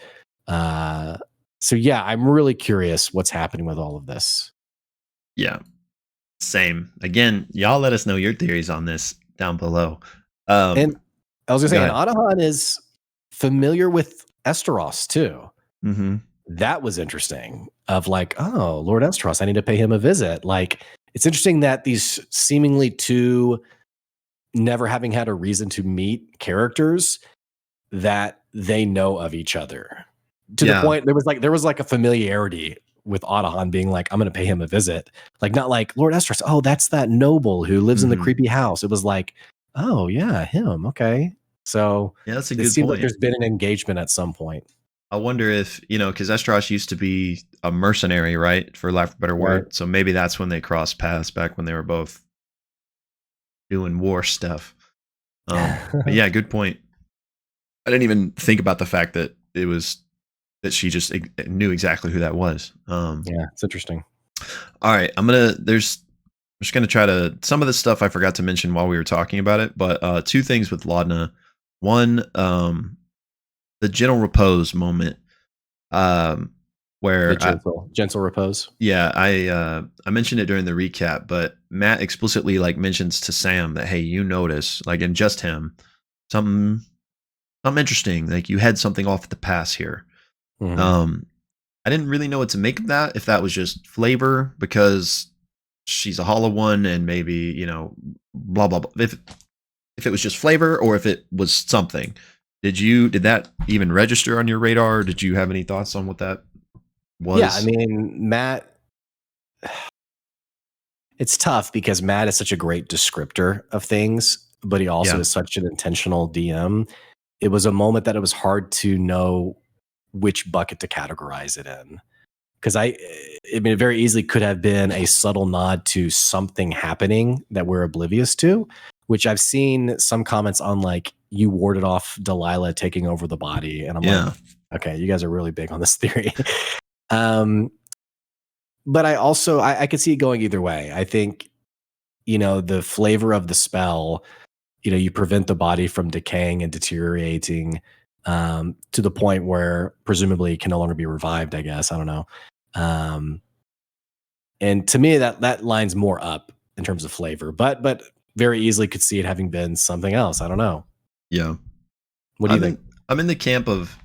So yeah, I'm really curious what's happening with all of this. Yeah, same. Again, y'all let us know your theories on this down below. And I was gonna say, go and ahead. Odahan is familiar with Esteros too. Mm-hmm. That was interesting. Of like, oh, Lord Esteros, I need to pay him a visit. Like, it's interesting that these seemingly 2 never having had a reason to meet characters, that they know of each other to the point there was like a familiarity with Odahan being like, I'm going to pay him a visit. Like, not like Lord Esteros, oh, that's that noble who lives in the creepy house. It was like, oh yeah, him. Okay. So Yeah, that's a it good seems point. like there's been an engagement at some point. I wonder if, because Estros used to be a mercenary, right? For lack of a better word. Right. So maybe that's when they crossed paths, back when they were both doing war stuff. But yeah, good point. I didn't even think about the fact that that she just knew exactly who that was. Yeah, it's interesting. All right, I'm just gonna try to, some of this stuff I forgot to mention while we were talking about it, but 2 things with Laudna. One, the gentle repose moment, where the gentle repose. Yeah, I mentioned it during the recap, but Matt explicitly like mentions to Sam that, hey, you notice, like, and just him, something interesting, like you had something off at the pass here. Mm-hmm. I didn't really know what to make of that, if that was just flavor because she's a hollow one, and maybe, blah blah blah. If if it was just flavor or if it was something. Did that even register on your radar? Did you have any thoughts on what that was? Yeah, I mean, Matt, it's tough because Matt is such a great descriptor of things, but he also is such an intentional DM. It was a moment that it was hard to know which bucket to categorize it in. Because I mean, it very easily could have been a subtle nod to something happening that we're oblivious to, which I've seen some comments on, like, you warded off Delilah taking over the body. And I'm like, okay, you guys are really big on this theory. But I also, I could see it going either way. I think, the flavor of the spell, you prevent the body from decaying and deteriorating to the point where presumably it can no longer be revived, I guess. I don't know. And to me, that lines more up in terms of flavor, but very easily could see it having been something else. I don't know. Yeah. What do you think? I'm in the camp of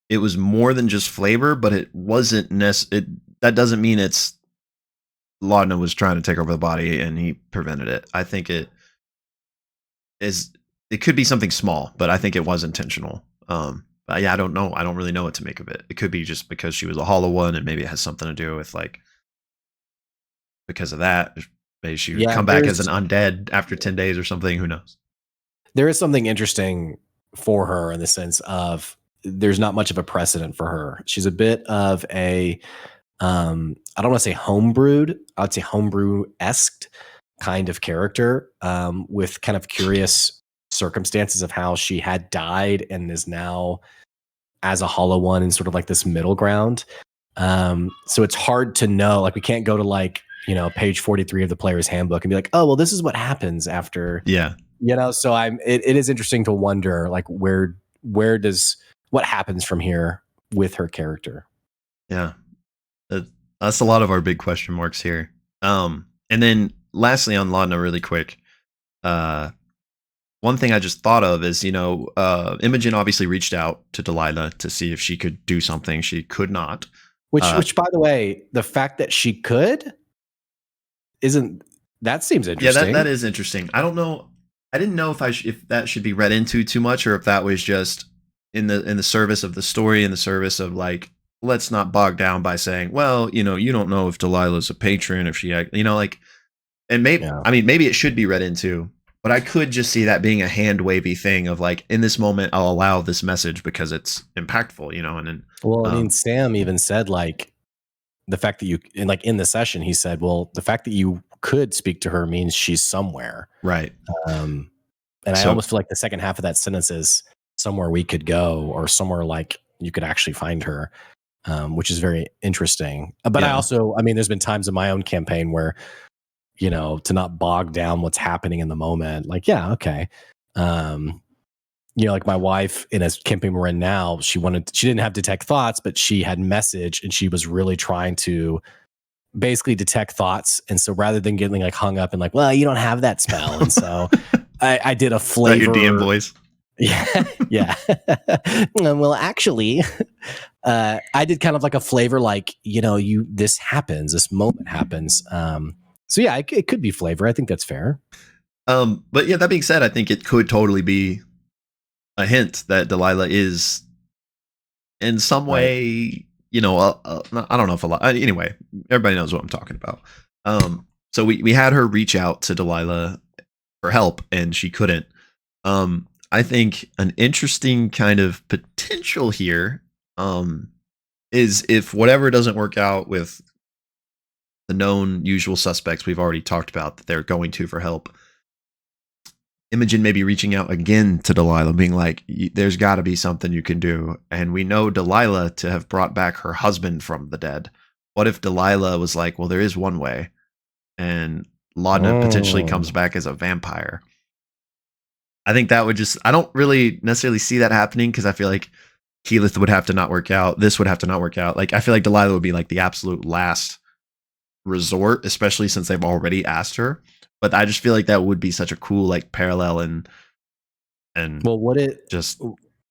it was more than just flavor, but it wasn't that doesn't mean it's Laudna was trying to take over the body and he prevented it. I think it could be something small, but I think it was intentional. But yeah, I don't know. I don't really know what to make of it. It could be just because she was a hollow one and maybe it has something to do with, like, because of that. Maybe she would come back as an undead after 10 days or something. Who knows? There is something interesting for her in the sense of there's not much of a precedent for her. She's a bit of a, I don't want to say homebrewed. I would say homebrew-esque kind of character, with kind of curious circumstances of how she had died and is now as a hollow one in sort of like this middle ground. So it's hard to know, like, we can't go to, like, page 43 of the player's handbook and be like, oh, well, this is what happens after. Yeah. So it is interesting to wonder, like, what happens from here with her character. Yeah. That's a lot of our big question marks here. And then lastly on Laudna, really quick, one thing I just thought of is, Imogen obviously reached out to Delilah to see if she could do something. She could not. Which, by the way, the fact that she could that seems interesting. Yeah, that is interesting. I don't know. I didn't know if that should be read into too much, or if that was just in the service of the story, in the service of, like, let's not bog down by saying, well, you don't know if Delilah's a patron, if she, like, and maybe, I mean, maybe it should be read into. But I could just see that being a hand wavy thing of, like, in this moment, I'll allow this message because it's impactful, and then. Well, I mean, Sam even said, like, the fact that in the session, he said, well, the fact that you could speak to her means she's somewhere. Right. And I almost feel like the second half of that sentence is somewhere we could go, or somewhere like you could actually find her, which is very interesting. But I also, I mean, there's been times in my own campaign where, to not bog down what's happening in the moment. Like, yeah, okay. Like my wife in a campaign we're in now, she didn't have detect thoughts, but she had message, and she was really trying to basically detect thoughts. And so rather than getting, like, hung up and, like, well, you don't have that spell. And so I did a flavor. Is that your DM voice? Yeah. Yeah. Well, actually, I did kind of like a flavor, like, this happens, this moment happens. So yeah, it could be flavor. I think that's fair. But yeah, that being said, I think it could totally be a hint that Delilah is in some way, I don't know if a lot. Anyway, everybody knows what I'm talking about. So we had her reach out to Delilah for help, and she couldn't. I think an interesting kind of potential here, is if whatever doesn't work out with the known usual suspects we've already talked about that they're going to for help, Imogen may be reaching out again to Delilah, being like, there's got to be something you can do. And we know Delilah to have brought back her husband from the dead. What if Delilah was like, well, there is one way, and Laudna potentially comes back as a vampire? I think that would I don't really necessarily see that happening, because I feel like Keyleth would have to not work out. This would have to not work out. Like, I feel like Delilah would be like the absolute last resort, especially since they've already asked her. But I just feel like that would be such a cool, like, parallel and well, what it just,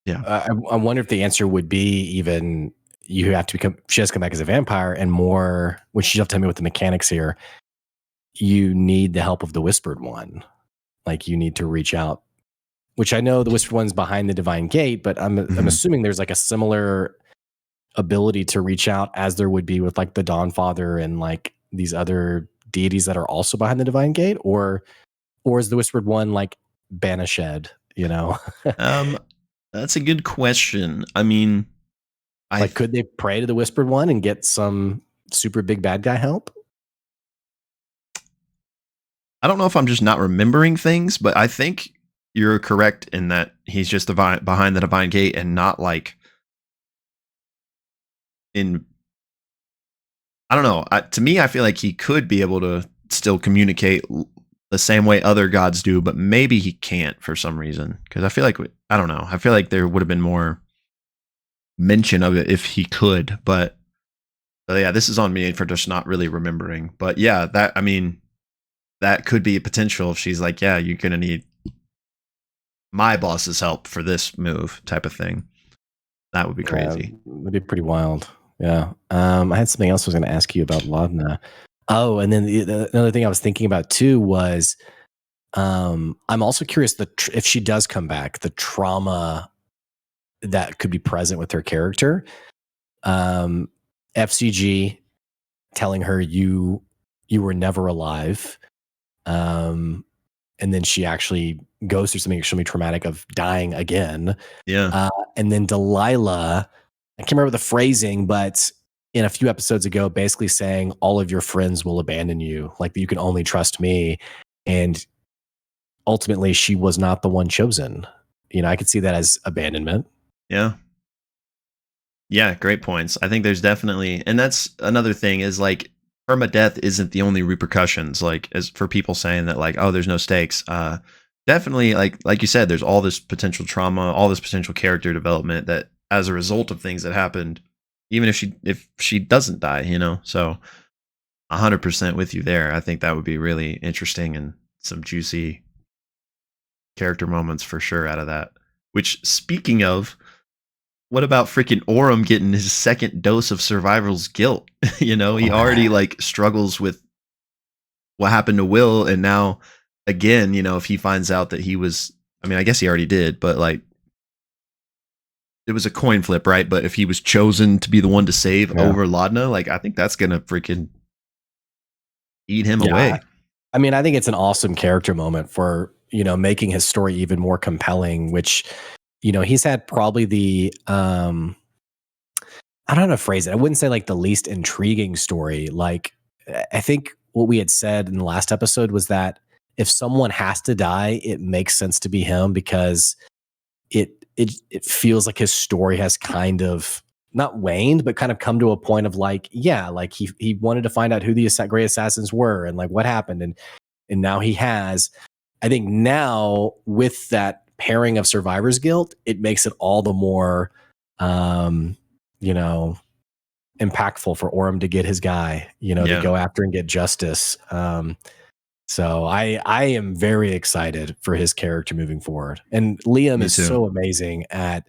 yeah. I wonder if the answer would be even she has to come back as a vampire, and more, which you have to tell me what the mechanics here. You need the help of the Whispered One. like you need to reach out. Which I know the Whispered One's behind the Divine Gate, but I'm assuming there's like a similar ability to reach out as there would be with like the Dawnfather and like these other deities that are also behind the Divine Gate, or is the Whispered One like banished? You know, That's a good question. I mean, like could they pray to the Whispered One and get some super big bad guy help? I don't know if I'm just not remembering things, but I think you're correct in that he's just behind the Divine Gate and not like in. I don't know. To me, I feel like he could be able to still communicate the same way other gods do, but maybe he can't for some reason. Because I feel like I don't know. I feel like there would have been more mention of it if he could, but yeah, this is on me for just not really remembering. But yeah, that could be a potential if she's like, yeah, you're gonna need my boss's help for this move type of thing. That would be crazy. Would be pretty wild. Yeah. I had something else I was going to ask you about Laudna. Oh, and then another thing I was thinking about too was, I'm also curious if she does come back, the trauma that could be present with her character. F.C.G. telling her you were never alive. And then she actually goes through something extremely traumatic of dying again. Yeah. And then Delilah, I can't remember the phrasing, but in a few episodes ago, basically saying all of your friends will abandon you, like you can only trust me. And ultimately, she was not the one chosen. You know, I could see that as abandonment. Yeah. Yeah, great points. I think there's definitely, and that's another thing is like permadeath isn't the only repercussions. Like as for people saying that like, oh, there's no stakes. Definitely like you said, there's all this potential trauma, all this potential character development that as a result of things that happened, even if she doesn't die, you know. So 100% with you there. I think that would be really interesting and some juicy character moments for sure out of that. Which speaking of, what about freaking Orem getting his second dose of survival's guilt? You know, he already like struggles with what happened to Will, and now again, you know, if he finds out that he was, I mean, I guess he already did, but like it was a coin flip, right? But if he was chosen to be the one to save over Laudna, like I think that's gonna freaking eat him away. I mean, I think it's an awesome character moment for, you know, making his story even more compelling, which, you know, he's had probably the I don't know how to phrase it. I wouldn't say like the least intriguing story. Like I think what we had said in the last episode was that if someone has to die, it makes sense to be him because it feels like his story has kind of not waned, but kind of come to a point of like, yeah, like he wanted to find out who the great assassins were and like what happened, and now he has. I think now with that pairing of survivor's guilt, it makes it all the more, you know, impactful for Orem to get his guy, you know, to go after and get justice. So I am very excited for his character moving forward. And Liam is so amazing at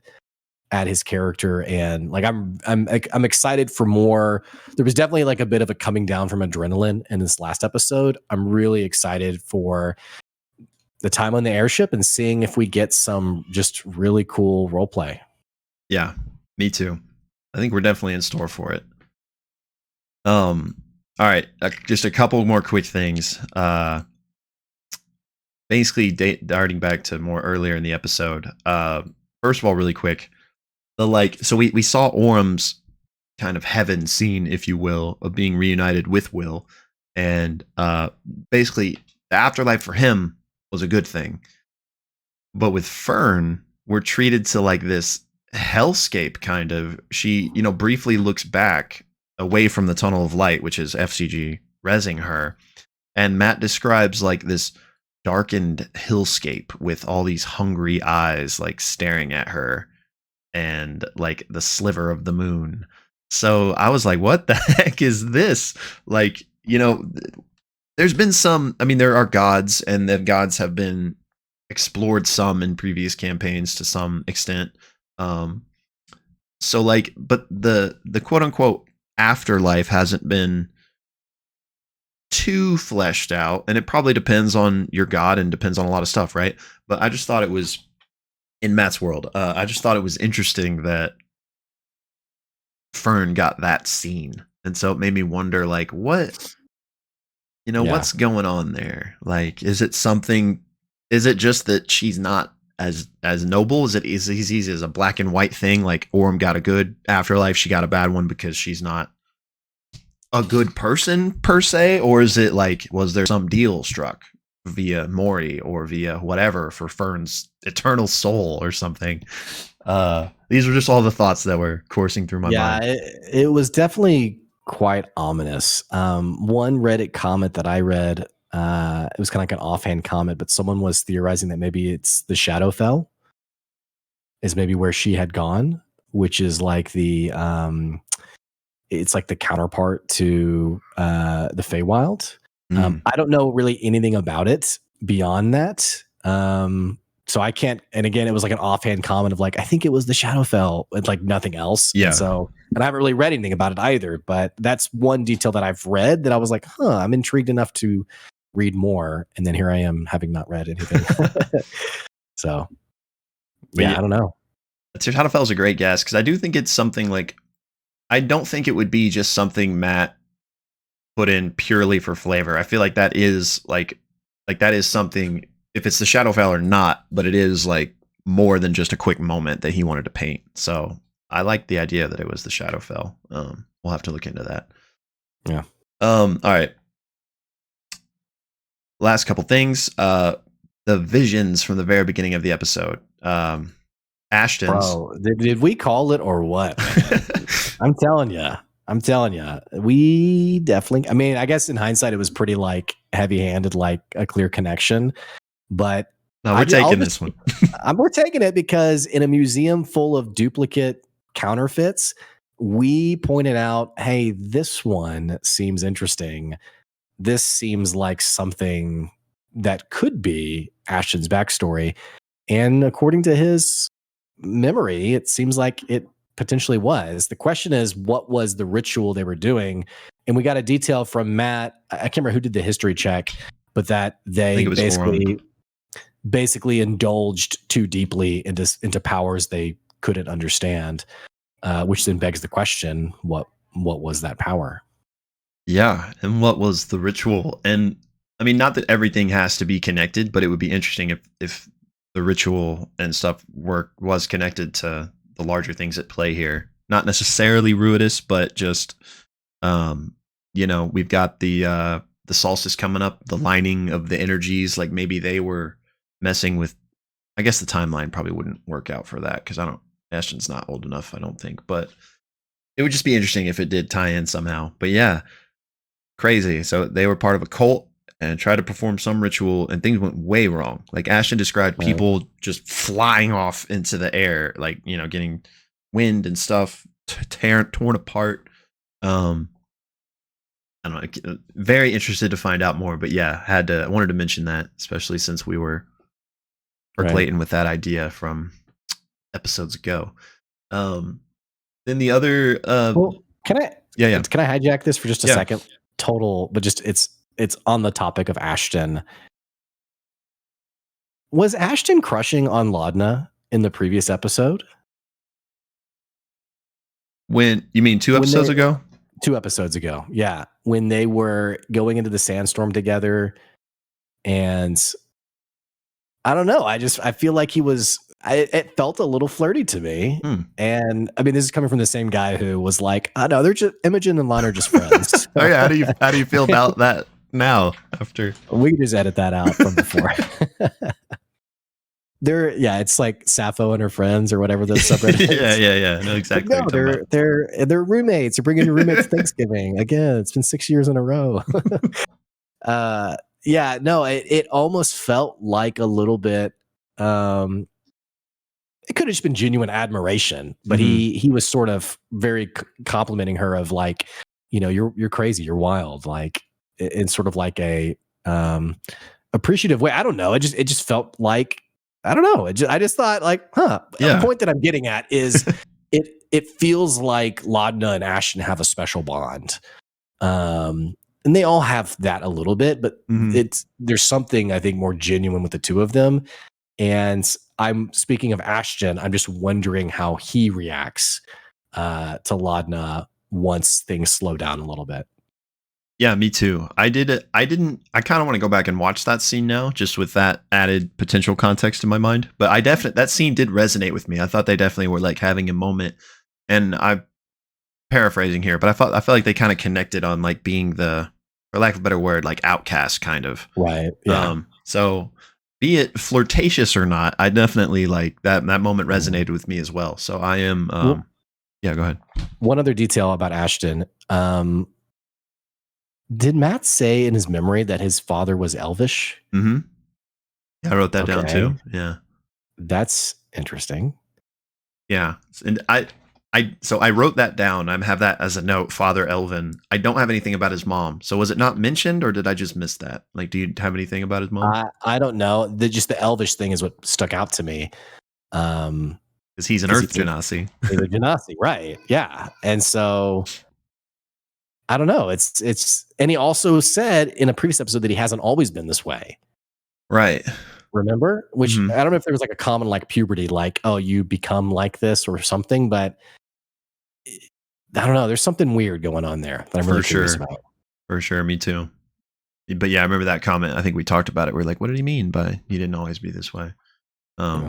his character, and like I'm excited for more. There was definitely like a bit of a coming down from adrenaline in this last episode. I'm really excited for the time on the airship and seeing if we get some just really cool role play. Yeah, me too. I think we're definitely in store for it. All right, just a couple more quick things. Basically, darting back to more earlier in the episode. First of all, really quick, so we saw Orem's kind of heaven scene, if you will, of being reunited with Will, and basically the afterlife for him was a good thing. But with Fern, we're treated to like this hellscape kind of. She, you know, briefly looks back away from the tunnel of light, which is F.C.G. rezzing her, and Matt describes like this darkened hillscape with all these hungry eyes like staring at her and like the sliver of the moon. So I was like, what the heck is this? Like, you know, there's been some, I mean, there are gods, and the gods have been explored some in previous campaigns to some extent. So like, but the quote unquote afterlife hasn't been too fleshed out, and it probably depends on your god and depends on a lot of stuff, right? But I just thought it was in Matt's world. I just thought it was interesting that Fern got that scene, and so it made me wonder, like, what what's going on there? Like, is it something? Is it just that she's not as noble? Is it as easy as a black and white thing? Like Orm got a good afterlife, she got a bad one because she's not a good person per se, or is it like, was there some deal struck via Mori or via whatever for Fern's eternal soul or something? These were just all the thoughts that were coursing through my mind. It was definitely quite ominous. One Reddit comment that I read, it was kind of like an offhand comment, but someone was theorizing that maybe it's the Shadowfell is maybe where she had gone, which is like it's like the counterpart to the Feywild. I don't know really anything about it beyond that. So I can't, and again, it was like an offhand comment of like, I think it was the Shadowfell and like nothing else. Yeah. And I haven't really read anything about it either, but that's one detail that I've read that I was like, I'm intrigued enough to read more. And then here I am having not read anything. So yeah, I don't know. Shadowfell is a great guess, because I do think it's something like, I don't think it would be just something Matt put in purely for flavor. I feel like that is like that is something, if it's the Shadowfell or not, but it is like more than just a quick moment that he wanted to paint. So I like the idea that it was the Shadowfell. We'll have to look into that. Yeah. All right. Last couple things. The visions from the very beginning of the episode. Ashton's. Bro, did we call it or what? I'm telling you, we definitely, I mean, I guess in hindsight, it was pretty like heavy-handed, like a clear connection, but no, we're taking this one. We're taking it because in a museum full of duplicate counterfeits, we pointed out, hey, this one seems interesting. This seems like something that could be Ashton's backstory. And according to his memory, it seems like it potentially was. The question is, what was the ritual they were doing? And we got a detail from Matt. I can't remember who did the history check, but that they basically indulged too deeply into powers they couldn't understand, which then begs the question, what was that power? Yeah, and what was the ritual? And I mean, not that everything has to be connected, but it would be interesting if the ritual and stuff was connected to the larger things at play here. Not necessarily Ruidus, but just we've got the solstice coming up, the lining of the energies. Like maybe they were messing with. I guess the timeline probably wouldn't work out for that, because Ashton's not old enough, I don't think. But it would just be interesting if it did tie in somehow. But yeah, crazy. So they were part of a cult and tried to perform some ritual, and things went way wrong. Like Ashton described people just flying off into the air, like, getting wind and stuff torn apart. I don't know. Very interested to find out more, but yeah, wanted to mention that, especially since we were percolating with that idea from episodes ago. Then the other, can I hijack this for just a second? But just it's on the topic of Ashton. Was Ashton crushing on Laudna in the previous episode? When you mean 2 episodes ago? 2 episodes ago, yeah. When they were going into the sandstorm together, and I don't know. I feel like he was. It felt a little flirty to me, and I mean, this is coming from the same guy who was like, "Oh no, they're just Imogen and Lon are just friends." Oh yeah, how do you feel about that now? After we just edit that out from before. It's like Sappho and her friends or whatever the subreddit is. yeah. No, exactly. No, they're roommates. They're bringing your roommates Thanksgiving again. It's been 6 years in a row. It almost felt like a little bit. It could have just been genuine admiration, but he was sort of very complimenting her of like, you're crazy, you're wild, like in sort of like a appreciative way. I don't know. It just felt like, I don't know. I just thought like, The point that I'm getting at is it feels like Laudna and Ashton have a special bond. and they all have that a little bit, but Mhm. there's something I think more genuine with the two of them. And I'm speaking of Ashton, I'm just wondering how he reacts to Laudna once things slow down a little bit. Yeah, me too. I did it. I didn't. I kind of want to go back and watch that scene now, just with that added potential context in my mind. But I definitely that scene did resonate with me. I thought they definitely were like having a moment, and I'm paraphrasing here, but I felt like they kind of connected on like being the, for lack of a better word, like outcast kind of. Right. Yeah. So be it flirtatious or not, I definitely like that moment Mhm. resonated with me as well. So I am. Well, Yeah, go ahead. one other detail about Ashton. Did Matt say in his memory that his father was elvish? Mm-hmm. Yeah, I wrote that down Okay. too. Yeah. That's interesting. Yeah, and I wrote that down. I have that as a note. Father Elvin. I don't have anything about his mom. So was it not mentioned, or did I just miss that? Like, do you have anything about his mom? I don't know. Just the elvish thing is what stuck out to me. Because he's an Because Earth Genasi. he's a genasi, right? Yeah, and so I don't know. And he also said in a previous episode that he hasn't always been this way. Right. Remember? Which Mhm. I don't know if there was like a common like puberty, like oh you become like this or something, but I don't know. There's something weird going on there that I'm For really curious sure. about. For sure. Me too. But yeah, I remember that comment. I think we talked about it. We're like, what did he mean by he didn't always be this way? Yeah. Um.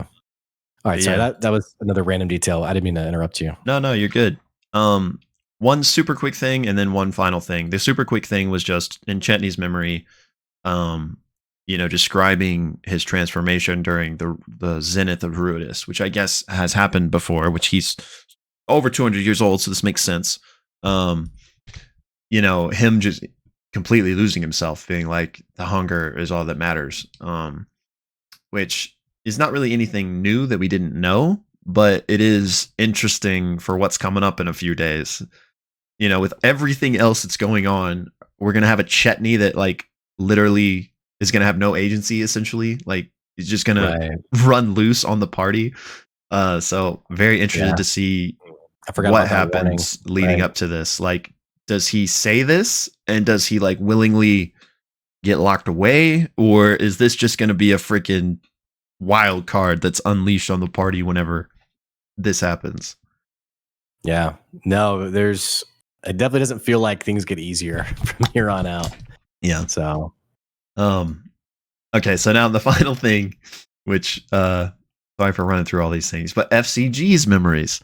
All right, But sorry. yeah. That was another random detail. I didn't mean to interrupt you. No, you're good. One super quick thing, and then one final thing. The super quick thing was just in Chetney's memory. Um, describing his transformation during the zenith of Ruidus, which I guess has happened before, which he's over 200 years old, so this makes sense. Um, him just completely losing himself, being like the hunger is all that matters. Which is not really anything new that we didn't know, but it is interesting for what's coming up in a few days. With everything else that's going on, we're gonna have a Chetney that like literally is gonna have no agency. Essentially, like he's just gonna Right. run loose on the party. So very interested Yeah. to see I forgot what about that warning. happens leading Right. up to this. Like, does he say this, and does he like willingly get locked away, or is this just gonna be a freaking wild card that's unleashed on the party whenever this happens? Yeah. No, it definitely doesn't feel like things get easier from here on out. Yeah. So Okay, so now the final thing, which sorry for running through all these things, but F.C.G's memories.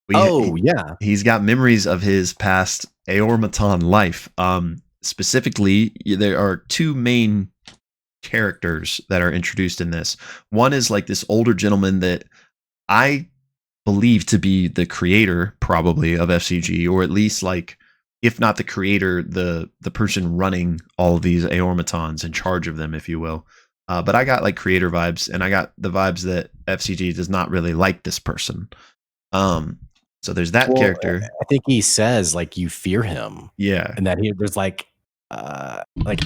yeah. He's got memories of his past Aormaton life. Specifically, there are two main characters that are introduced in this. One is like this older gentleman that I believe to be the creator, probably, of F.C.G, or at least like, if not the creator, the person running all of these Aormatons, in charge of them, if you will. But I got like creator vibes, and I got the vibes that F.C.G does not really like this person. So there's that Well, character. I think he says like you fear him, Yeah. and that there's like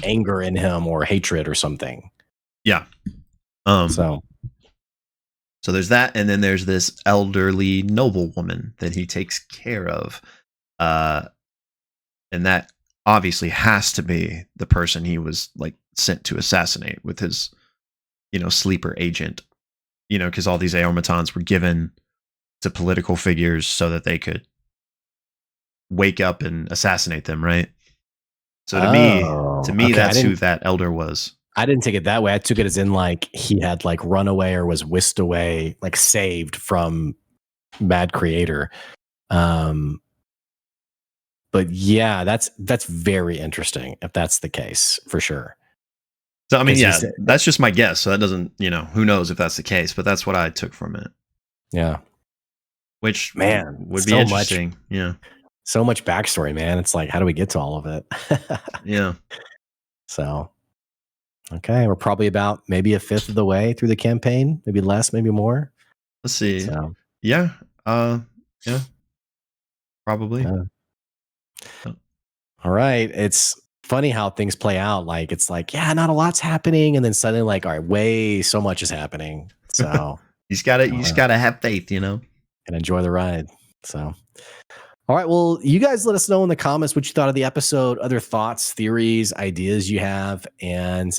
anger in him or hatred or something. Yeah. Um, So so there's that, and then there's this elderly noblewoman that he takes care of. Uh, and that obviously has to be the person he was like sent to assassinate with his, sleeper agent. Because all these Aormatons were given to political figures so that they could wake up and assassinate them, right? So to me, okay. that's who that elder was. I didn't take it that way. I took it as in like he had like run away or was whisked away, like saved from Bad Creator. But yeah, that's very interesting if that's the case for sure. So I mean, Because he yeah, said, that's just my guess. So that doesn't, who knows if that's the case, but that's what I took from it, yeah, which man, would be interesting. Yeah. so much backstory, man. It's like, how do we get to all of it? Yeah. So, okay, we're probably about maybe a fifth of the way through the campaign, maybe less, maybe more. Let's see. So, Yeah. Yeah, probably. yeah. All right. It's funny how things play out. Like, it's like, yeah, not a lot's happening. And then suddenly, like, all right, so much is happening. So, You just gotta have faith, and enjoy the ride. So, All right. Well, you guys let us know in the comments what you thought of the episode, other thoughts, theories, ideas you have. And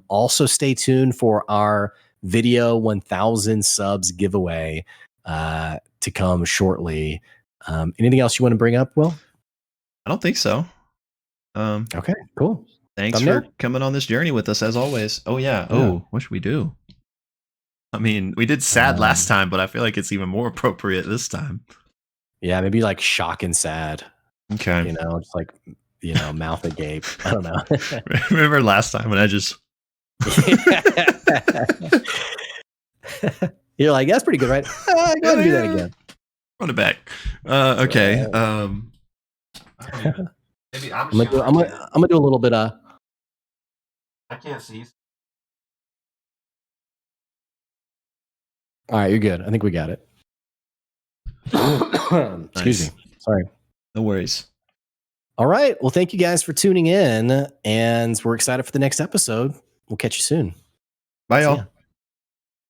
also stay tuned for our video 1000 subs giveaway to come shortly. Anything else you want to bring up, Will? I don't think so. Okay, cool. Thanks Thumbnail? for coming on this journey with us as always. Oh, yeah. Oh, what should we do? I mean, we did sad last time, but I feel like it's even more appropriate this time. Yeah, maybe like shock and sad. Okay. You know, just like, you know, mouth agape. I don't know. Remember last time when I just... You're like, that's pretty good, right? Go ahead and do that again. Run it back. Okay. Maybe I'm gonna do a little bit of... I can't see. All right, you're good. I think we got it. Excuse me. Sorry. No worries. All right. Well, thank you guys for tuning in, and we're excited for the next episode. We'll catch you soon. Bye, y'all.